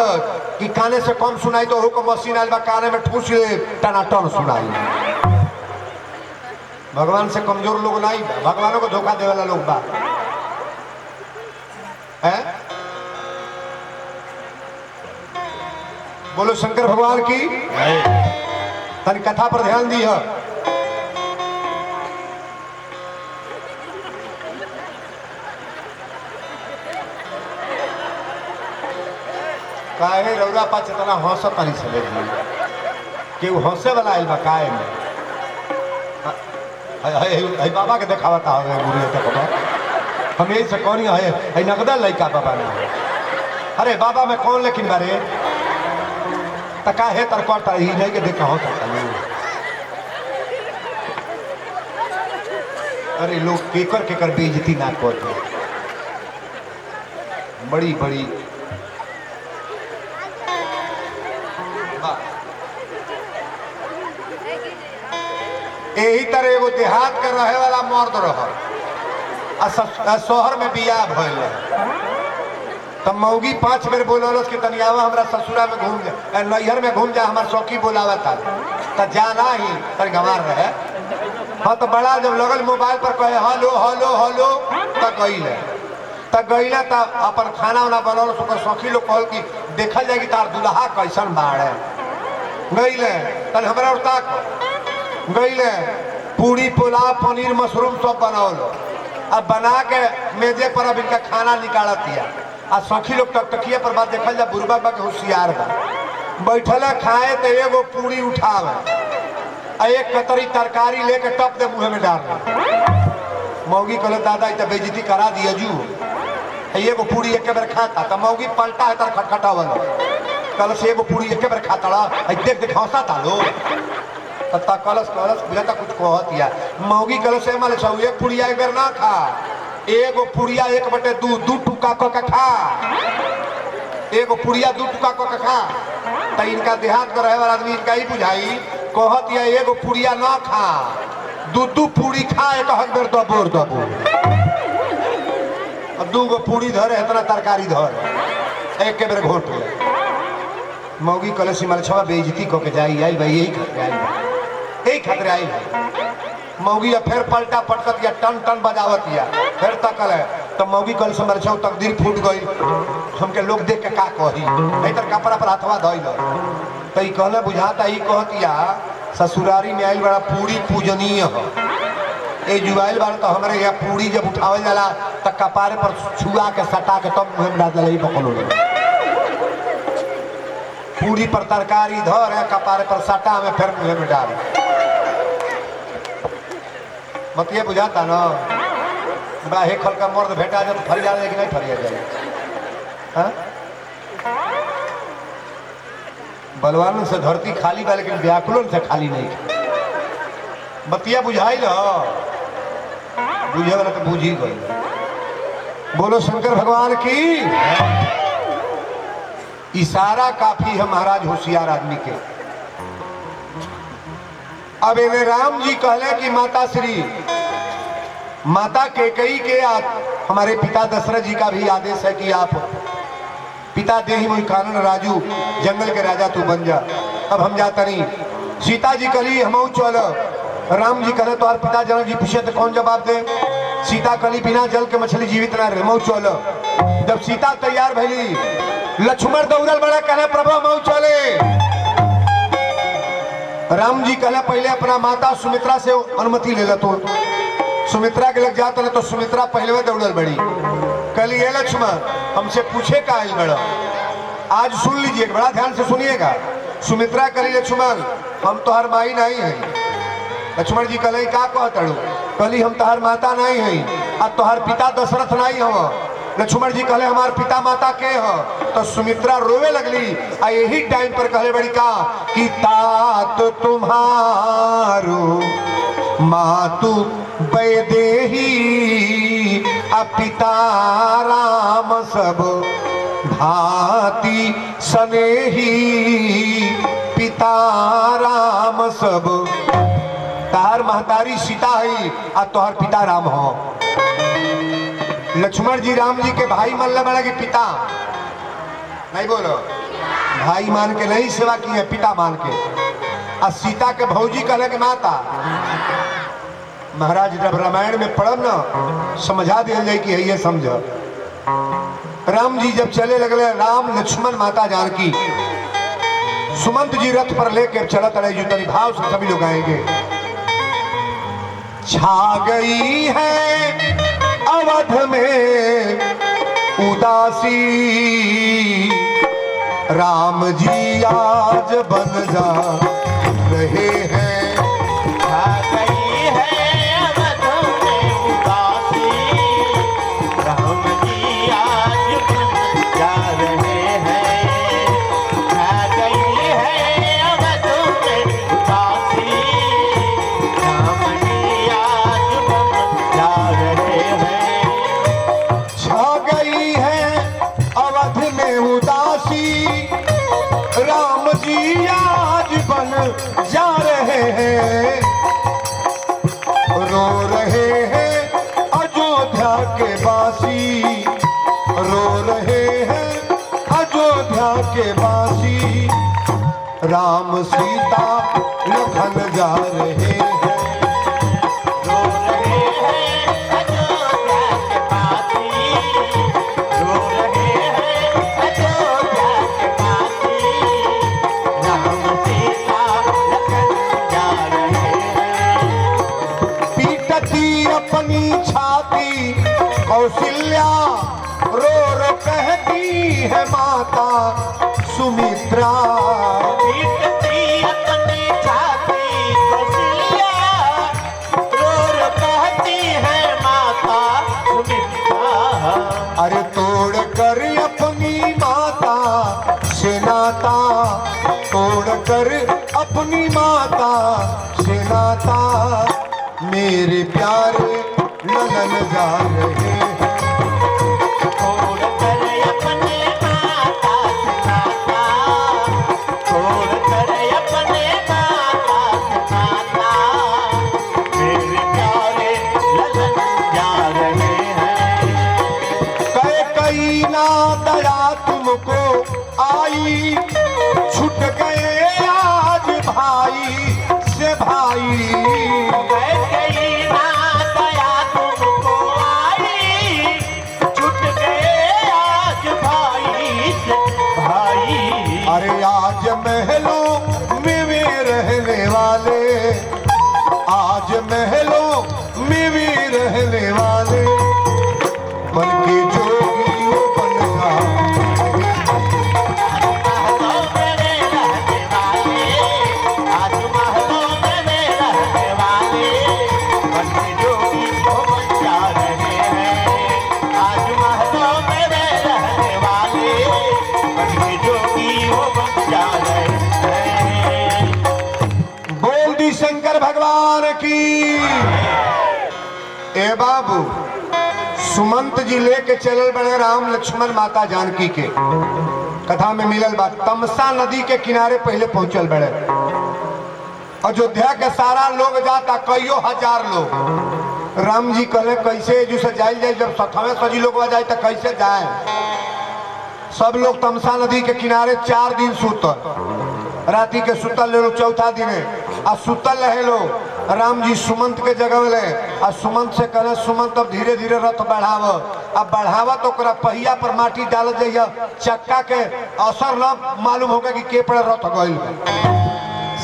कि काने से कम सुनाई तो को मशीन आयल बा, काने में ठूस ले, टना टन सुनाई। भगवान से कमजोर लोग नहीं, भगवानों को धोखा दे वाला लोग बा। है? बोलो शंकर भगवान की। तनी कथा पर ध्यान दी है। काहे रौरा पास इतना हौसला पानी चले कि वो हौसे वाला आयल बा काहे में। बाबा के देखावता है गुरु तक हम यही से कौन है नगदा लड़का बाबा ने। अरे बाबा में कौन लेकिन बारे तका है तरकता ही नहीं के देखा हो सकता। अरे लोग केकर केकर बेइज्जती ना करते, बड़ी बड़ी यही तरह एगो देहात के रहे वाला मर्द रह शहर में बियाह भइल तब मौगी 5 बेर बोलस कि तनियावा हमरा ससुरा में घूम जा, नैहर में घूम जा, हमार सौखी बोलावा था तो जाना ही तन गंवार रहे। हाँ तो बड़ा जब लगल मोबाइल पर कहे हेलो हेलो हेलो तब गई तब अपन खाना वाना बनल सौखी लोग कहल कि देखल जाएगी तार दुल्हा कैसन बाढ़ गई तन हमारा गई पूरी पुलाव पनीर मशरूम सब बनाओ। अब बना के मेजे पर अब इनका खाना निकाल दिया। आ सखी लोग टकटकिया पर बात देखल जा बुरबा बा के होशियार बा बैठल खाए तो एगो पूरी उठावे आ एक कतरी तरकारी लेके टप दे मुँह में डाल। मौगी कहले दादा इतना बेइज्जती करा दिया जू, एगो पूरी एक बार खाता तो मौगी पलटा है तर खटखटावल कल से एगो पूरी एक बार खाता देख देख हंसा था लो कलश कलश बुझाता कुछ कहत या मौगी कलश से माले सब एक पुड़िया एक बेर ना खा, एगो पुड़िया 1/2 2 टुका क के खा, एगो पुड़िया 2 टुका क के खा। तो इनका देहात में रहे वाला आदमी इनका ही बुझाई कहत या एगो पुड़िया ना खा 2 पूड़ी खा, एक बेर दबोर दबोर अब 2 गो पूड़ी धरे इतना तरकारी धर एक के बेर घोट ले। मौगी कलश माले छवा बेइज्जती को के जाई आई भाई यही खतरे आई मौगी फिर पलटा पटकत या टन टन बजावत या फिर तकल है तो मौगी कल से मरछौ तकदीर फूट गई हमके लोग देख के का कही नहीं तो कपड़ा पर हथवा धइल तो ई कहले बुझाता ई कहतिया ससुरारी में आइल बड़ा पूरी पूजनीय हो ए जुआइल बार तो हमारे यहाँ पूरी जब उठावल जाला तो कपारे पर छुआ के सटा के तब मुँह में डाल दिला पकड़ो पूरी पर तरकारी धर है कपारे पर सटा में फिर मुँह में डाल मत ये बुझाता ना बड़ा हे खल का मर्द भेटा जाए तो फरिया जाए कि नहीं फरिया जाए। बलवान से धरती खाली बा लेकिन व्याकुलन से खाली नहीं। बतिया बुझाई लो बुझे वाला तो बुझ ही गई। बोलो शंकर भगवान की। इशारा काफी है महाराज होशियार आदमी के। अब इन्हें राम जी कहले कि माता कैकेयी के हमारे पिता दशरथ जी का भी आदेश है कि आप पिता दे ही वही कानन राजू जंगल के राजा तू बन जा। अब हम जाता नहीं सीता जी कली हम चलो राम जी करे तो और पिता जनक जी पूछे तो कौन जवाब दे। सीता कली बिना जल के मछली जीवित ना रहे मऊ चलो। जब सीता तैयार भैली लक्ष्मण दौड़ल बड़ा कहले प्रभु मऊ चले। राम जी कहले पहले अपना माता सुमित्रा से अनुमति ले तो सुमित्रा के लग जाता तो सुमित्रा पहले में दौड़ल बड़ी कल ये लक्ष्मण हमसे पूछे का आई बड़ा आज सुन लीजिए बड़ा ध्यान से सुनिएगा। सुमित्रा कली लक्ष्मण हम तो हर माई नहीं है। लक्ष्मण जी कहले का कहतड़ू कली हम तोहर माता नहीं है और तोहर पिता दशरथ नहीं हो लक्ष्मण जी कहले हमार पिता माता के हो, तो सुमित्रा रोवे लगली। आ यही टाइम पर कहले बड़ी का कि तात तुम्हारो मातु वैदेही, आ पिता राम सब भांति स्नेही, पिता राम सब। तार महतारी सीता है आ तोहर पिता राम हो। लक्ष्मण जी राम जी के भाई मान ले बड़ा कि पिता नहीं बोलो, भाई मान के नहीं सेवा की है, पिता मान के। आ सीता के भौजी कहले कि माता। महाराज जब रामायण में पढ़ब ना समझा दिया जाए कि ये समझ। राम जी जब चले लगले, राम लक्ष्मण माता जानकी, सुमंत जी रथ पर लेकर चलत रहे। युतनी भाव से सभी लोग आएंगे। छा गई है अवध में उदासी, राम जी आज बन जा रहे हैं। छा गई है अवध में उदासी, राम जी आज बन जा रहे हैं। छा गई है अवध में उदासी, राम जी आज बन जा रहे हैं। छा गई है अवध में उदासी, राम जी आज बन जा रहे हैं। रो रहे हैं अयोध्या के वासी, रो रहे हैं अयोध्या के वासी, राम सीता लखन जा रहे हैं। रो रहे हैं अयोध्या के वासी, रो रहे हैं अयोध्या के वासी, राम सीता लखन जा रहे हैं। पीटती अपनी छाती कौशल्या, रो रो कहती है माता सुमित्रा। पीटती अपनी छाती कौशल्या, रो रो कहती है माता सुमित्रा। अरे तोड़ कर अपनी माता से नाता, तोड़ कर अपनी माता से नाता, मेरे प्यारे नलन जा रहे हैं। छोड़ कर अपने माता से नाता, छोड़ कर अपने माता से नाता, मेरे प्यारे ललन जा रहे हैं। कई ना दया तुमको आई, छूट गए आज भाई से भाई। गई ना दया तुमको आई, छूट गए आज भाई से भाई। अरे आज महलों में वे रहने वाले, आज महलों में वे रहने वाले, मन के जोगी वो बन जा। महलों में वे रहने वाले, आज महलों में वे रहने वाले, मन के जोगी वो बन जा रहे हैं। आज महलों में वे रहने वाले, मन के जोगी वो बन जा रहे हैं। बोल दी शंकर भगवान की। ए बाबू, सुमंत जी लेके चलल बड़े राम लक्ष्मण माता जानकी के। कथा में मिलल बात, तमसा नदी के किनारे पहले पहुंचल बड़े। अयोध्या के सारा लोग जाता, कईयो हजार लोग। राम जी कहले कैसे जैसे जाइल जाए, जब सथवे सजी लोग जाए तो कैसे जाए। सब लोग तमसा नदी के किनारे 4 दिन सुतल। राती के सुतल ले लोग, चौथा दिन आ सुतल रहे लोग। राम जी सुमंत के जगह ले आ सुमंत से कहले सुमंत अब धीरे धीरे रथ बढ़ाव। अब बढ़ावा तो ओकरा पहिया पर माटी डाल जाइए, चक्का के असर न मालूम होगा कि के पर रथ गइल।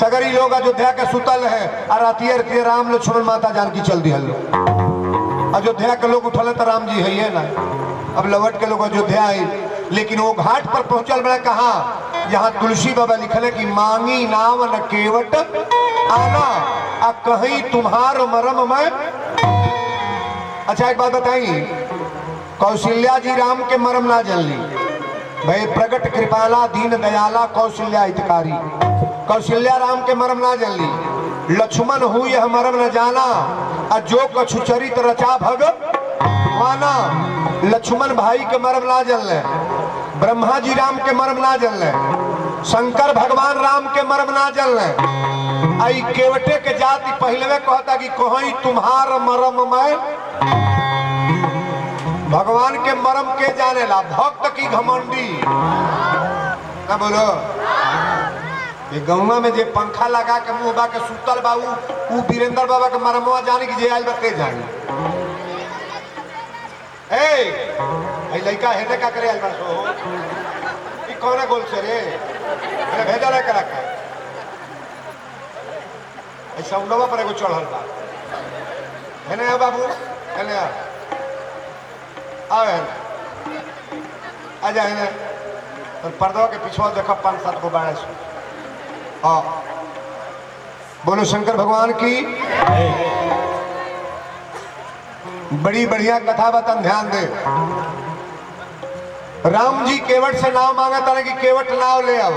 सगरी लोग अयोध्या के सुतल है आ रातिये रातिये राम लक्ष्मण माता जानकी चल दिहल। अयोध्या के लोग उठल तो राम जी है ना। अब लौट के लोग अयोध्या आए, लेकिन वो घाट पर पहुंचल बड़ा कहा जहाँ तुलसी बाबा लिखले कि मांगी नाव न केवट आना, आ कहीं तुम्हार मरम में। अच्छा एक बात बताई, कौशल्या जी राम के मरम ना जनली। भाई प्रगट कृपाला दीन दयाला कौशल्या हितकारी। कौशल्या राम के मरम ना जनली। लक्ष्मण हुई यह मरम न जाना, और जो कछु चरित रचा भगवाना। लक्ष्मण भाई के मरम ना जनले। ब्रह्मा जी राम के मरम ना जनले। शंकर भगवान राम के मरम ना जनले। आई केवटे के जाति पहलवे कहता कि कहीं तुम्हार मरम में। भगवान के मरम के जाने ला, भक्त की घमंडी ना बोलो। ये गौवा में जे पंखा लगा के मुंह बा के सुतल बाबू ऊ वीरेंद्र बाबा के मरमवा जाने की जे आइल बते जानी। ए लड़का हेने का करे आइल बा सो ई कौन गोल से रे अरे भेजा रे करा के ऐसा उंडवा पर एगो चढ़ल बा। हेने आ बाबू हेने आ आजा हेने तो पर्दवा के पीछे देखो 5-7 गो बाड़े सो। हाँ बोलो शंकर भगवान की। बड़ी बढ़िया कथा बतन ध्यान दे। राम जी केवट से नाव मांगा था कि केवट नाव ले आओ।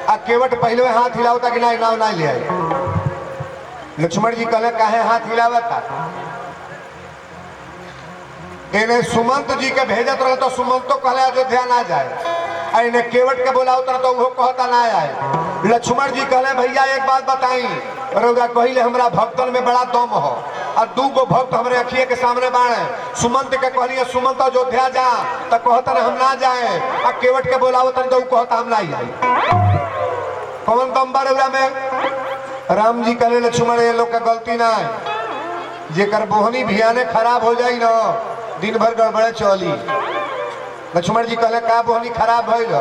आ केवट पहले हाथ हिलाओ था कि नहीं नाव नहीं ले आई। लक्ष्मण जी कहले काहे हाथ हिलावा था। इन्हें सुमंत जी के भेजत रहे तो सुमंतो कहले अयोध्या ना जाए। इन्हें केवट के बोलाओ तो वो कहता ना आए। लक्ष्मण जी कहले भैया एक बात बताई, रउआ कहिले हमरा भक्तन में बड़ा दम हो और 2 गो भक्त हमरे अखिए के सामने बाड़े। सुमंत के कहलिए सुमंत अयोध्या जा तो कहता हम ना जाए। आ केवट के बोलाओ तो कहता हम ना जाए। कौन दम बा रउआ में। राम जी कहले लक्ष्मण ये लोग का गलती ना है, जेकर बोहनी भियाने खराब हो जाई ना दिन भर गड़बड़े चली। लक्ष्मण जी कहले का बोहनी खराब भइल।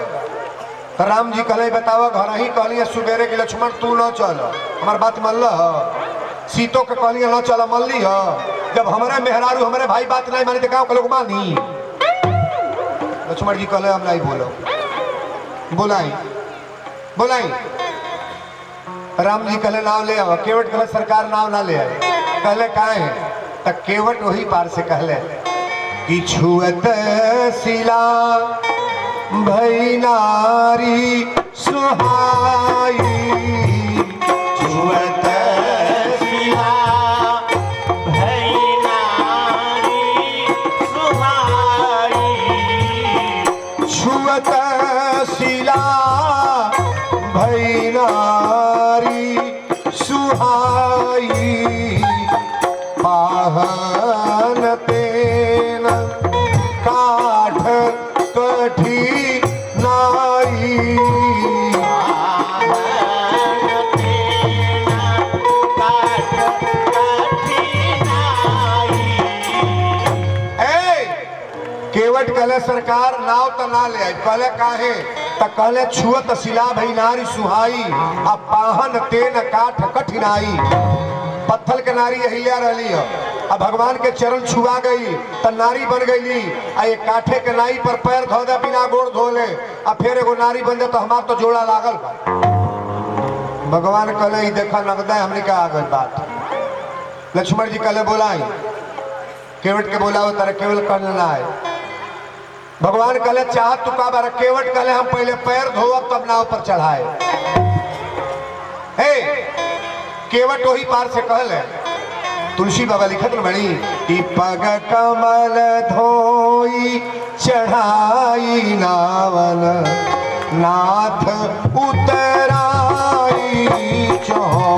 तो राम जी कहले बताओ घर ही कहलिए सुबेरे की लक्ष्मण तू न चल हमार बात मान ल। सीतो के कहलिए न चल मान ली ह। जब हमारे मेहरारू हमारे भाई बात नहीं मानी तो गाँव के लोग मानी। लक्ष्मण जी कहले हम नहीं बोलो बोलाई बोलाई। राम जी कहले नाव ले आओ। केवट कहले सरकार नाव ना ले आए। कहले काहे तो केवट वही पार से कहले कि छुअत शिला भई नारी सुहाई। छुअत शिला भई नारी सुहाई। छुअत शिला भई नारी सुहाई। पाहन तेन काठ कठिनाई। केवट कहले सरकार नाव तो ना ले आई। कहले काहे तो कहले छुअत शिला भई नारी सुहाई। आ पाहन तेन काठ कठिनाई। पत्थल के नारी अहिल्या रही है। अब भगवान के चरण छुआ गई तो नारी बन गई। आ ये काठे के नाई पर पैर धो दे बिना गोड़ धोले अब फिर एगो नारी बन जाए तो हमार तो जोड़ा लागल बा। भगवान कहले देखा नगदा हमने का आ गई बात। लक्ष्मण जी कहले बोलाई केवट के बोला तारा केवल करना ना है। भगवान कहले चाह तू का बार। केवट कहले हम पहले पैर धोब तब नाव पर चढ़ाए। हे केवट वही पार से कहले तुलसी बाबा लिखत न बड़ी कि पग कमल धोई चढ़ाई नावन नाथ उतराई। चहो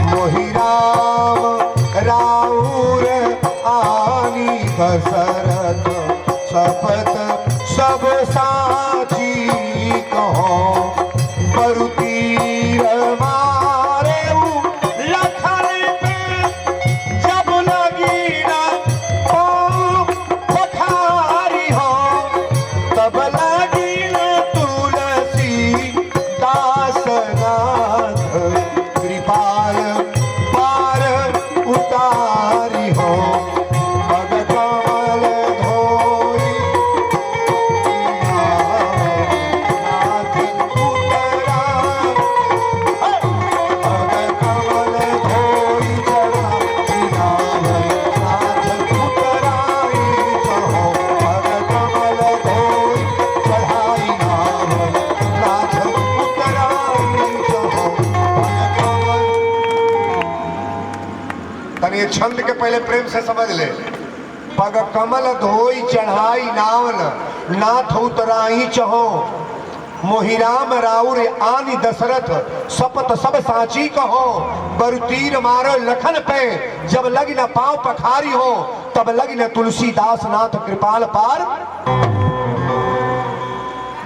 मोहि राम राउर आनी दशरथ शपथ सब साची। कहो बरु तीर मारे लखन पे जब लगी ना ओ पखारी हो तब लगी ना तुलसी दास नाथ कृपाल पार उतारी हो। पग कमल धोई नाथ उतराई। पग कमल धोई चढ़ाई नाथ उतराई। चहो तनी छंद के पहले प्रेम से समझ ले। पग कमल धोई चढ़ाई नावन, नाथ उतराई चहो, मोहिराम राउर आनी दशरथ, सपत सब साची कहो। बरुतीर मारो लखन पे, जब लगी न पांव पखारी हो, तब लगी न तुलसीदास नाथ कृपाल पार।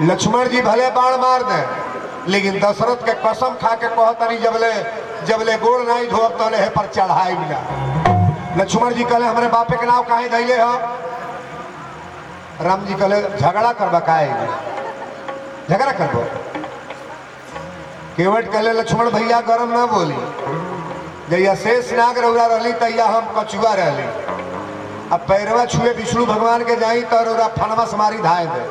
लक्ष्मण जी भले बाण मार दे, लेकिन दशरथ के कसम खा के कहतनी जबले गोड़ नहीं धोब तले है पर चढ़ाई बिना। लक्ष्मण जी कहले हमारे बापे के नाव काहे धैले हो? राम जी कहले झगड़ा करबा काहे, झगड़ा करबो। केवट कहले लक्ष्मण भैया गरम ना बोली, जैया शेष नाग रौरा रहली तैया हम कछुआ रहली। अब पैरवा छुए विष्णु भगवान के जाई तो रौरा फनवा से मारी धाए दे।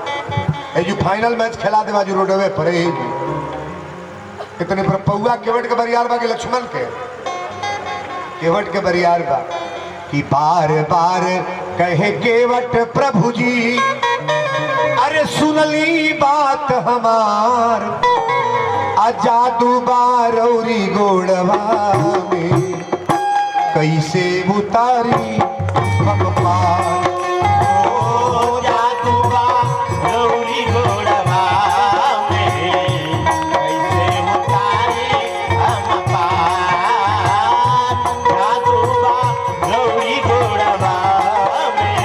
ये जो फाइनल मैच खेला दे बाजू रोडवे पर इतने पर पौआ केवट के बरियार बा के लक्ष्मण के, केवट के बरियार बा कि बार बार कहे केवट प्रभु जी, अरे सुनली बात हमार, जादू बारौरी गोड़वा में कैसे उतारी हम पार। ओ जादू बारौरी गोड़वा में कैसे उतारी हम पार। जादू बारौरी गोड़वा में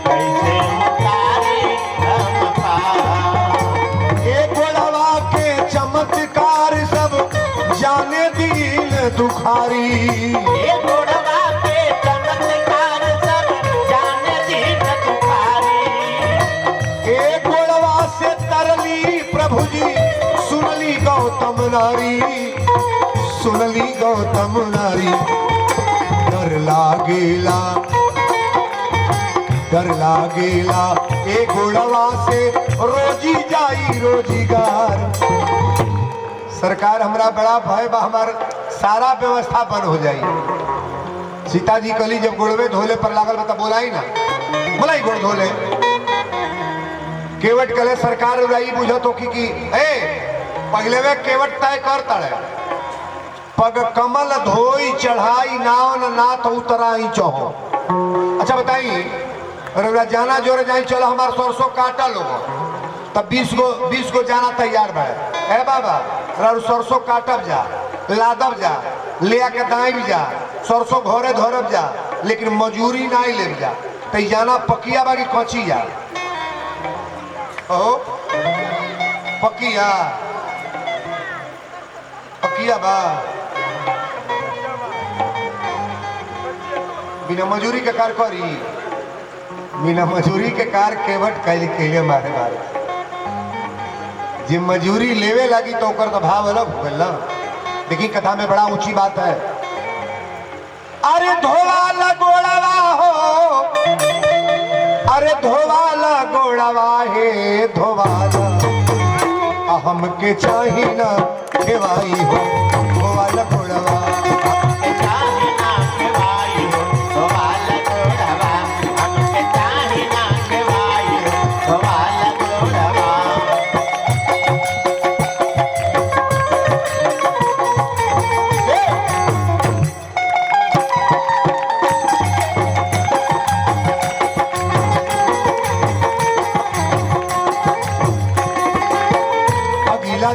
कैसे उतारी हम पार। ये गोड़वा के चमत्कार सब जाने दीन दुखारी, ये गोड़वा के चमत्कार सब जाने दीन दुखारी। एक गोड़वा से तरली प्रभु जी, सुनली गौतम नारी, सुनली गौतम नारी। डर लागेला, डर लागेला, एक गोड़वा से रोजी जाई रोजीगार। सरकार हमरा बड़ा भय बा, हमार सारा व्यवस्था बंद हो जाई। सीता जी कली जब गोड़वे धोले पर लागल बता बोलाई ना, बोलाई गोड़ धोले। केवट कले सरकार उड़ाई बुझो तो की ए पहले वे केवट तय कर तड़े, पग कमल धोई चढ़ाई नावन, नाथ उतराई चहो। अच्छा बताई रउरा जाना जोरे जाई, चलो हमार सरसों काटा लोग, तब 20 गो जाना तैयार बा। ए बाबा रउर सरसों काटब जा, लादब जा, ले आके दाई जा, सरसों घोरे धोरब जा, लेकिन मजूरी नहीं ले जा। तो जाना पकिया बा कि कची जा? ओ पकिया, पकिया बा, बिना मजूरी के कार करी, बिना मजूरी के कार केवट कैले मारे मारे। जे मजूरी लेवे लगी तो ओकर तो भाव अलग हो गल। देखी कथा में बड़ा ऊंची बात है। अरे धोवाला गोड़वा हो, अरे धोवाला गोड़वा हे धोवाला, हमके चाही ना खेवाई हो, धोवाला गोड़वा हमके चाही ना खेवाई हो, धोवाला गोड़वा, हमके चाही ना खेवाई हो, धोवाला गोड़वा।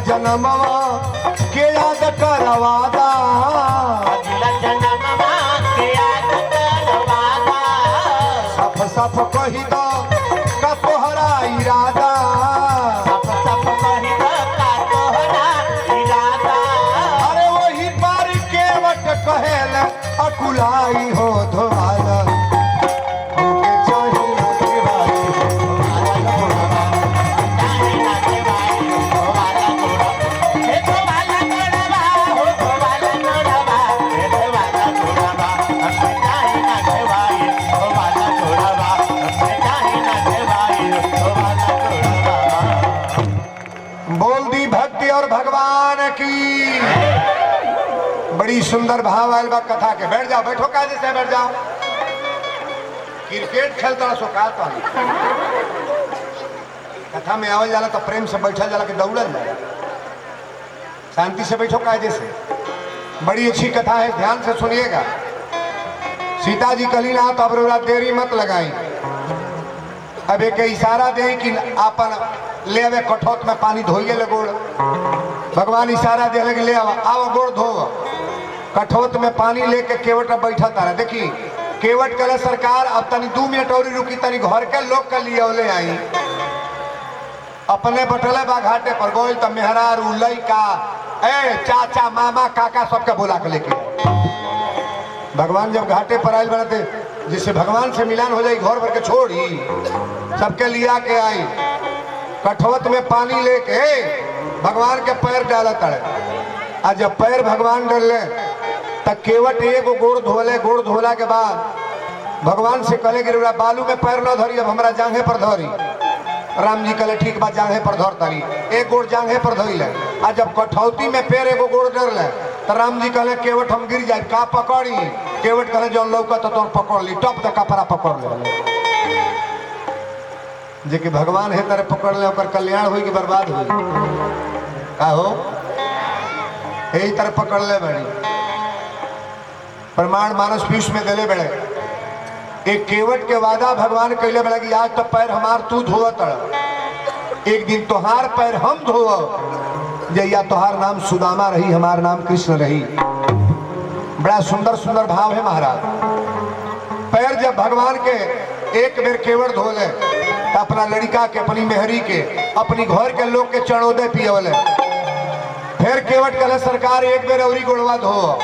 जन्मवा के याद करवादा, अगला जन्मवा के याद करवादा। सफ सफ कही दो का तोहरा इरादा, सफ सफ कही दो का तोहरा इरादा। अरे वही पर केवट कहेल अकुलाई हो धोवाला, हमके चाही ना खेवाई हो, धोवाला गोड़वा, चाही ना खेवाई हो, धोवाला गोड़वा। हे धोवाला गोड़वा हो, धोवाला गोड़वा, हे धोवाला गोड़वा, हमके चाही ना खेवाई हो, धोवाला गोड़वा, हमके चाही ना खेवाई हो, धोवाला गोड़वा। बोल दी भक्ति और भगवान की। बड़ी सुंदर भाव आयल बा कथा के। बैठ जाओ, बैठो कायदे से बैठ जाओ। क्रिकेट खेलता सो का कथा में आवल जाला तो प्रेम से बैठा जाला कि दौड़ल जाला। शांति से बैठो कायदे से। बड़ी अच्छी कथा है, ध्यान से सुनिएगा। सीता जी कली ना तो अब रउरा देरी मत लगाई, अब एक इशारा दे कि आपन ले आवे कठौत में पानी धोइए ले गोड़। भगवान इशारा दे लगे ले आओ गोड़ धो। कठौत में पानी लेके केवट में बैठा तारा। देखी केवट कले सरकार अब तनी 2 मिनट और रुकी, तनी घर के लोग के लिए ले आई। अपने बटले बा घाटे पर गोल तो मेहरार लइका ए चाचा मामा काका सबके बुला के लेके। भगवान जब घाटे पर आयल बढ़ते जिससे भगवान से मिलान हो जाए, घर भर के छोड़ी सबके लिया के आई। कठौत में पानी लेके भगवान के पैर डाला तड़े। आज जब पैर भगवान डाले तब केवट एगो गोड़ धोले। गोड़ धोला के बाद भगवान से कहे गिर बालू में पैर न धरी, अब हमारा जांघे पर धरी। राम जी कहे ठीक बात, जांघे पर धर तारी। एक गोड़ जांघे पर धोई ले। आज जब कठौती में पैर एगो गोड़ डर ले तो राम जी कहे केवट हम गिर जाए का पकड़ी। केवट कहे जो लौका तो तुम पकड़ ली, टप द कपड़ा पकड़ ले। जे कि भगवान है तरह पकड़ ले ओकर कल्याण हुई कि बर्बाद हुई का हो, यही तरह पकड़ ले बड़ी। प्रमाण मानस पीयूष में दिले बड़े। एक केवट के वादा भगवान कहले बड़ा कि आज तो पैर हमार तू धोआ तड़, एक दिन तोहार पैर हम धोआ जैया तोहार नाम सुदामा रही हमार नाम कृष्ण रही। बड़ा सुंदर सुंदर भाव है महाराज। पैर जब भगवान के एक बेर केवट धोले तो अपना लड़का के, अपनी मेहरी के, अपनी घर के लोग के चढ़ोदे पियवले। फिर केवट कहे सरकार एक बेर औरी गोड़वा धो।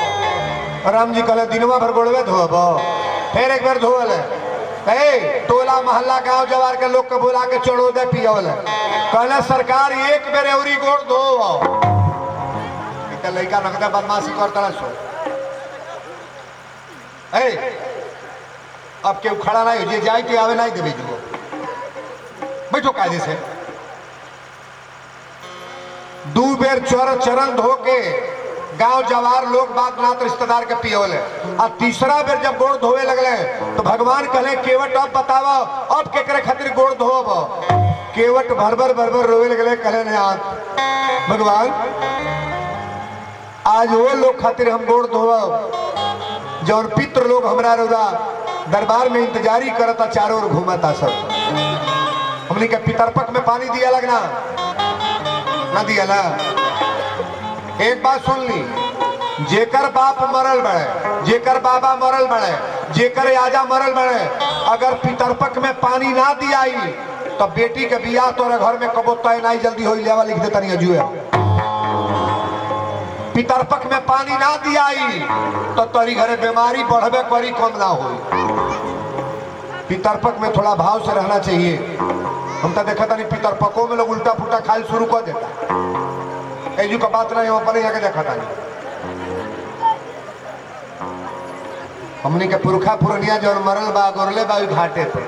राम जी कहे दिनवा भर गोड़वे धोब। फिर एक बेर धोले। टोला मोहल्ला गांव जवार के लोग के बुला के चढ़ोदे पियवले। कहले सरकार एक बेर औरी गोड़ धो। लड़का नकदे बदमाशी करता सो अब केहू खड़ा नहीं हो, जाए के आवे नहीं देवे जो बैठो कायदे से। 2 बेर चरण धो के गांव जवार लोग बात नात रिश्तेदार के पियोले। और तीसरा बेर जब गोड़ धोवे लगले तो भगवान कहले केवट अब बतावा अब केकरे खातिर गोड़ धोब। केवट भर रोवे लगले। कहले ने आज भगवान आज वो लोग खातिर हम गोड़ धोब जौन पितृ लोग हमरा रौरा दरबार में इंतजारी करता, चारों ओर घूमता। सब हमने के पितरपक में पानी दिया लगना ना दिया ला। एक बात सुन ली, जेकर बाप मरल बड़े, जेकर बाबा मरल बड़े, जेकर आजा मरल बड़े, अगर पितरपक में पानी ना दिया तो बेटी के बियाह तोरे घर में कबो तय नहीं जल्दी हो लेवा लिख देता नहीं अजुए। पितरपक में पानी ना दिया तो तोरी घरे बीमारी बढ़बे करी कम ना हो। पितरपक में थोड़ा भाव से रहना चाहिए। हम तो देखा था नहीं पितरपकों में लोग उल्टा पुल्टा खाल शुरू कर देता। एजू का बात नहीं, हम अपने यहाँ देखा था नहीं। हमने के पुरखा पुरनिया जो मरल बा गोरले बा घाटे पे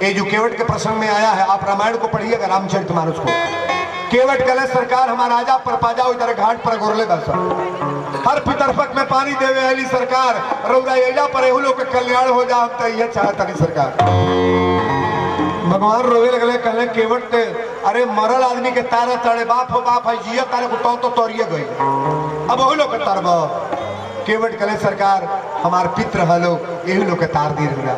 एजू केवट के प्रसंग में आया है। आप रामायण को पढ़िएगा, रामचरितमानस को। केवट कले सरकार हमारा राजा पर पाजा इधर घाट पर गोरले बस हर पितरपक में पानी देवे वाली सरकार रौरा एजा पर एहू लोग के कल्याण हो जा। हम तो ये चाहता नहीं सरकार। भगवान रोवे लगले कहले केवट के अरे मरल आदमी के तारा चढ़े बाप हो बाप है जिया तारे को तो तोरिए गई अब वही लोग के तारब। केवट कले सरकार हमार पित्र हलो यही लोग के तार दी रहा।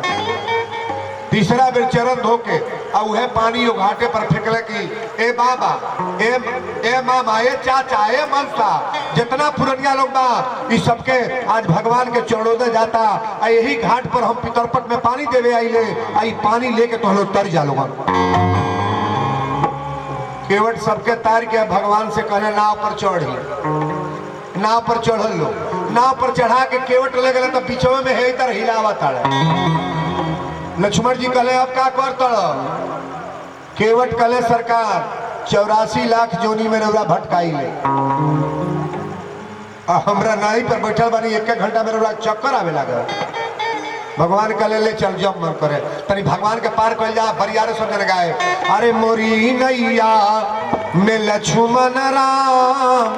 तीसरा बेर चरण धो के और वह पानी घाटे पर फेंकले कि ए बाबा ए मामा ए चाचा ए मनसा जितना पुरनिया लोग बा इस सबके आज भगवान के चढ़ोदे जाता। यही घाट पर हम पितरपक में पानी देवे आइले आई पानी लेके तो हम लोग तर जा लोग। केवट सबके तार के भगवान से कहने नाव पर चढ़ी। नाव पर चढ़ल लो, नाव पर चढ़ा के केवट ले गए तो पीछे में है इधर हिलावा ताड़े। लक्ष्मण जी कहले अब का कर तड़। केवट कहले सरकार 84 लाख जोनी में रौरा भटकाई ले हमरा नाई पर बैठल बानी 1 घंटा में रौरा चक्कर आवे लगा। भगवान कहले ले चल जब मन करे तनी भगवान के पार कल जा। बरियारे सब जन गाए अरे मोरी नैया में लक्ष्मण राम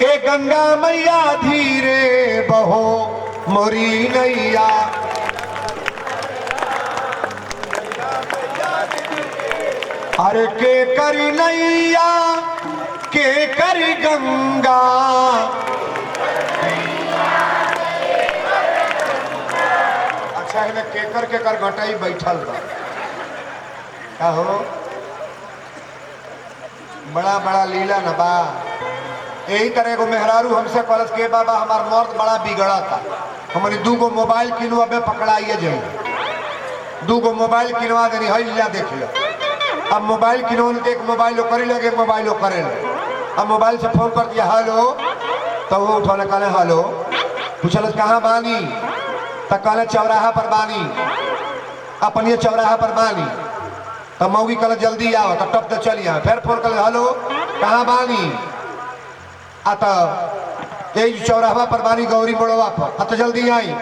ए गंगा मैया धीरे बहो मोरी नैया। अरे के करी नैया के करी गंगा केकर केकर घटाई बैठल बा का हो बड़ा बड़ा लीला न बा। यही तरह को मेहरारू हमसे कॉलेज के बाबा हमार मर्द बड़ा बिगड़ा था, हमारी 2 गो मोबाइल किनवा में पकड़ाइए जाए, 2 गो मोबाइल किनवा देनी है लीला देख लो। अब मोबाइल किनवा एक मोबाइल करे लगे, एक मोबाइल करे लगे। अब मोबाइल से फोन कर दिया हेलो, तो वो उठौने कहले हेलो, पूछल कहाँ बानी, तो कहले चौराहा पर बानी, अपन ये चौराहा पर बानी। तो मौगी कहले जल्दी आओ, तो टप तो चली आओ। फिर फोन कर हेलो कहाँ बानी, आ तो यही चौराहा पर बानी गौरी मोड़वा पर, आ तो जल्दी आई।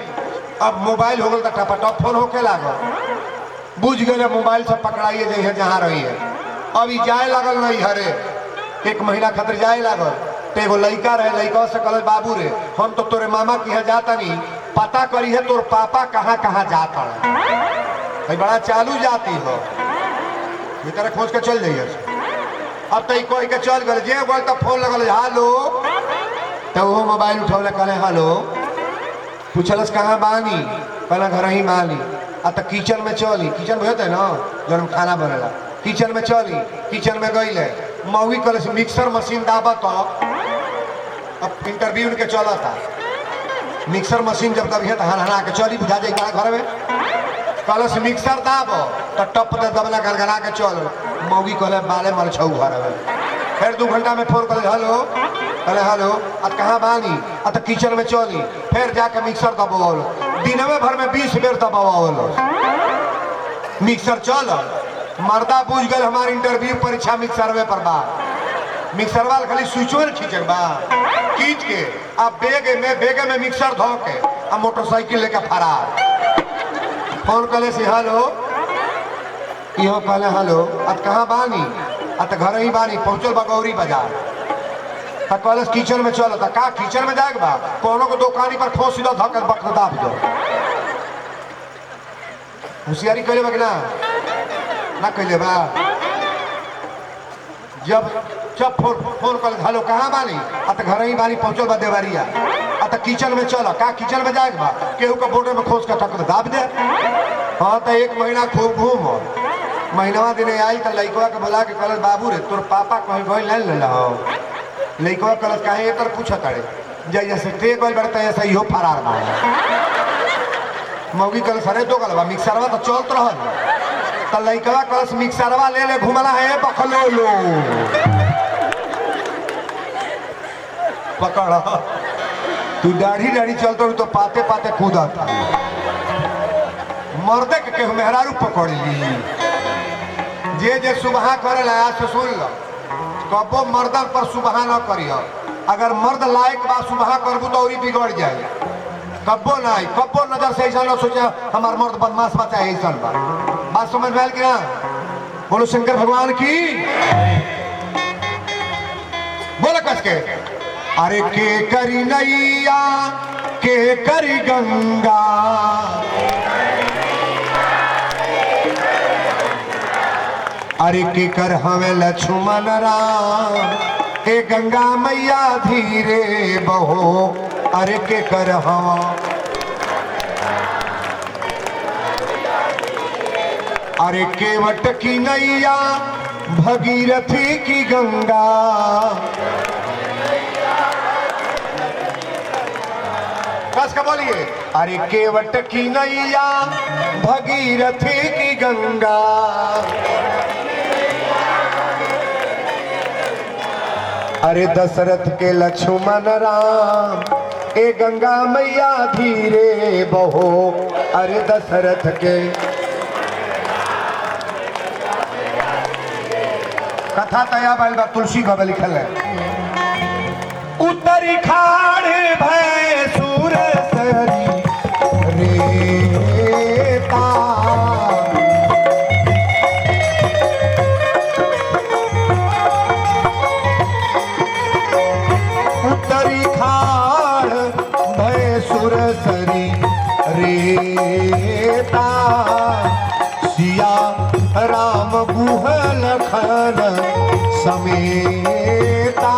अब मोबाइल हो गल तो टप फोन होके लागल, बुझ गए मोबाइल से पकड़ाइए जाइए जहाँ रही है। अब जाए लागल नहीं हरे, 1 महीना खातिर जाए लागल। तो एगो लड़का रहे, लड़का से कहल बाबू रे हम तो तोरे मामा के यहाँ जाता नहीं, पता करी है तोर पापा कहाँ कहाँ जाता है, बड़ा चालू जाती हो, ये तरह खोज के चल जाइए। अब तो कोई के चल गए, जे गल तो फोन लगल हेलो, तो वो मोबाइल उठौले कहले हेलो, पूछलस कहाँ बानी, कहला घर ही बानी। आ तो किचन में चली, किचन में होते ना जब खाना बनेला, किचन में चली, किचन में गई मौगी कल से मिक्सर मशीन दाबा। तो अब इंटरव्यू के चला था, मिक्सर मशीन जब दबिए तो हना के चली, बुझा जाए घर में कल से मिक्सर दाब तो टप दे दबला गनगना के चल। मौगी कहले बाले मर छऊ घर में। फिर 2 घंटा में फोन कर हेलो, कहले हेलो, अब कहाँ बानी, अब तो किचन में चली। फिर जाके मिक्सर दबावल, दिनवे भर में 20 बेर दबावल मिक्सर चल। मर्दा बुझ गए हमारे इंटरव्यू परीक्षा मिक्सरवे पर बा, मिक्सर वाल खाली स्विचो खींचे बा, खींच के अब बेगे में मिक्सर धो के अब मोटरसाइकिल लेके फरार। फोन कले से हेलो, इहो कहले हेलो, अब कहाँ बानी, अब तो घर ही बानी, पहुँचल बा गौरी बाजार। तो कहले किचन में चलो, का किचन में जाएगा बा, कोनो को दुकानी पर ठोस सीधा धक्का बक दाब दो। होशियारी कैले बा कि ना कैले बा। जब जब फोन कर हेलो कहाँ बानी, आ तो घर ही बानी, पहुँचल बा देवरिया। आ तो किचन में चलो, का किचन में जाएगा बा, केहू के बोटे में खोस के ठक दाब दे। हाँ तो 1 महीना खूब घूम, महीनवा दिन आई तो लड़कवा के बोला के कहल बाबू रे तोर पापा कहीं गई ले लो। लड़कवा कहल कहे ये तर पूछ करे जैसे ते गल बढ़ता ऐसा इहो फरार बा। मौगी कहल सरे तो गल मिक्सरवा तो चलत रहल, तो लड़कवा कहल मिक्सरवा ले घुमला है पकड़ो लो पकड़, तू दाढ़ी चलते तो पाते पाते कूदत। मर्दे के केहू मेहरारू पकड़ ली, जे सुबह करे आज से सुन लो, कबो मर्दन पर सुबह न करियो। अगर मर्द लायक बा सुबह करबू तो और बिगड़ जाए, कबो नहीं, कबो नजर से ऐसा न सोचे हमार मर्द बदमाश बचा है, ऐसा बा। बात समझ में आयल कि ना? बोलो शंकर भगवान की बोलो कस के। अरे के करी नैया के करी गंगा, अरे के कर हमें लक्ष्मण राम, के गंगा मैया धीरे बहो, अरे के कर हवा। अरे केवट की नैया भगीरथी की गंगा, कस का बोलिए। अरे केवट की नैया भगीरथी की गंगा, अरे दशरथ के लक्ष्मण राम, ए गंगा मैया धीरे बहो, अरे दशरथ के। कथा तया बैल बा तुलसी बाबा लिखल है। उत्तरी खाड़ भय सूर सरी रेता, उत्तरी खाड़ भय सुर सरी रेता, सिया राम गुह लखन समेता।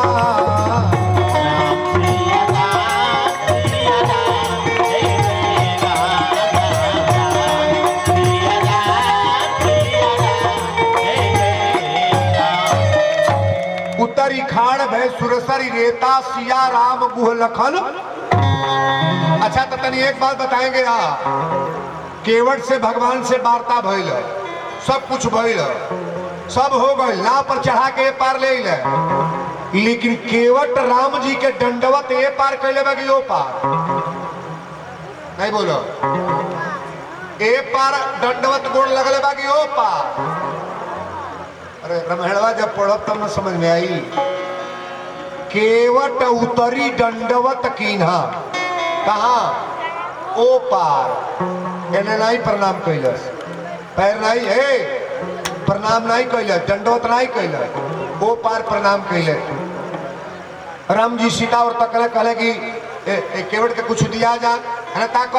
खाड़ भय सुरसरी रेता सिया राम गुह लखन। अच्छा तो तनी एक बात बताएंगे केवट से भगवान से वार्ता भइल, सब कुछ भइल, सब हो गए, नाव पर चढ़ा के ए पार ले ले, लेकिन केवट राम जी के दंडवत ए पार कैले बाकी ओ पार नहीं बोलो, ए पार दंडवत गोड़ लगले बाकी ओ पार। अरे रमहेड़वा जब पढ़ब तब न समझ में आई। केवट उतरी दंडवत कीन्हा कहा ओ पार, एने नहीं प्रणाम कैलस, पैर नहीं है प्रणाम नहीं कैलस, दंडवत नहीं कैलस, ओ पार प्रणाम कैले। राम जी सीता और तकले कहले कि केवट के कुछ दिया जा है ताक।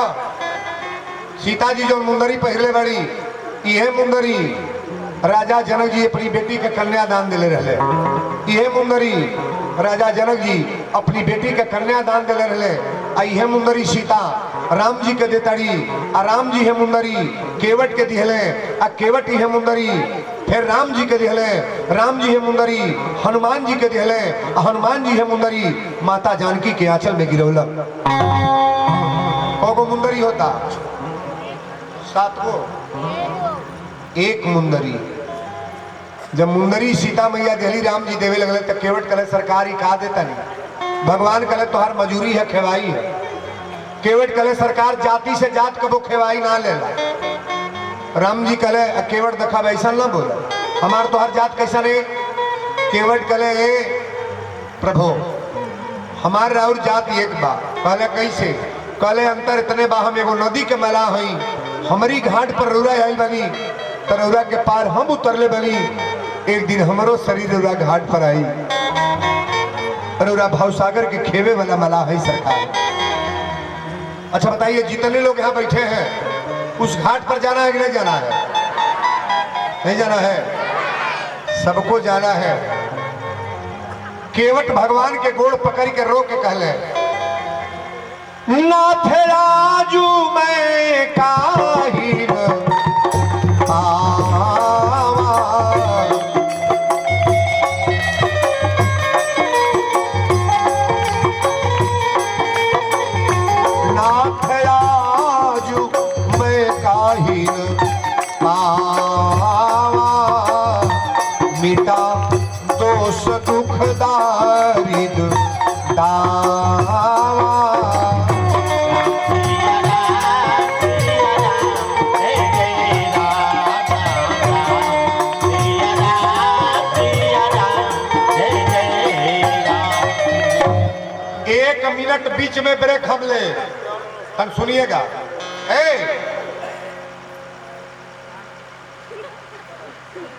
सीता जी जो मुंदरी पहले बड़ी यह मुंदरी राजा जनक जी अपनी बेटी के कन्यादान दिले रहे, यह मुंदरी राजा जनक जी अपनी बेटी के कन्यादान दिले रहे, आ यह मुंदरी सीता राम जी के देताड़ी, आ राम जी है मुंदरी केवट के दिहले, आ केवट ही है मुंदरी फिर राम जी के दिहले, राम जी है मुंदरी हनुमान जी के दिहले, हनुमान जी है मुंदरी माता जानकी के आंचल में गिरौला। को मुंदरी होता 7 गो, एक मुंदरी। जब मुंदरी सीता मैया दिहली राम जी देवे लगले तो केवट कले सरकार ही कहा देता नहीं, भगवान कले तोहार मजूरी है खेवाई है। केवट कले सरकार जाति से जात कबो खेवाई ना लेला। राम जी कले केवट देखा ऐसा ना बोला, हमार तोहार जात कैसा रे। केवट कले प्रभु हमार राउर जात एक बा। कहले कैसे? कहले अंतर इतने बा, हम एगो नदी के मला हई, हमारी घाट पर रौरा आयल बनी, तो रौरा के पार हम उतरले बनी, एक दिन हमारो शरीर रौरा घाट पर आई। रौरा भावसागर के खेवे वाला मला है सरकार। अच्छा बताइए जितने लोग यहाँ बैठे हैं उस घाट पर जाना है कि नहीं जाना है? नहीं जाना है, सबको जाना है। केवट भगवान के गोड़ पकड़ के रो के कहले नाथ राजू मैं काहिर नाथ राजू मैं काहिर मिटा दोष दुख दारिद दावा। एक मिनट बीच में ब्रेक हम ले, सुनिएगा।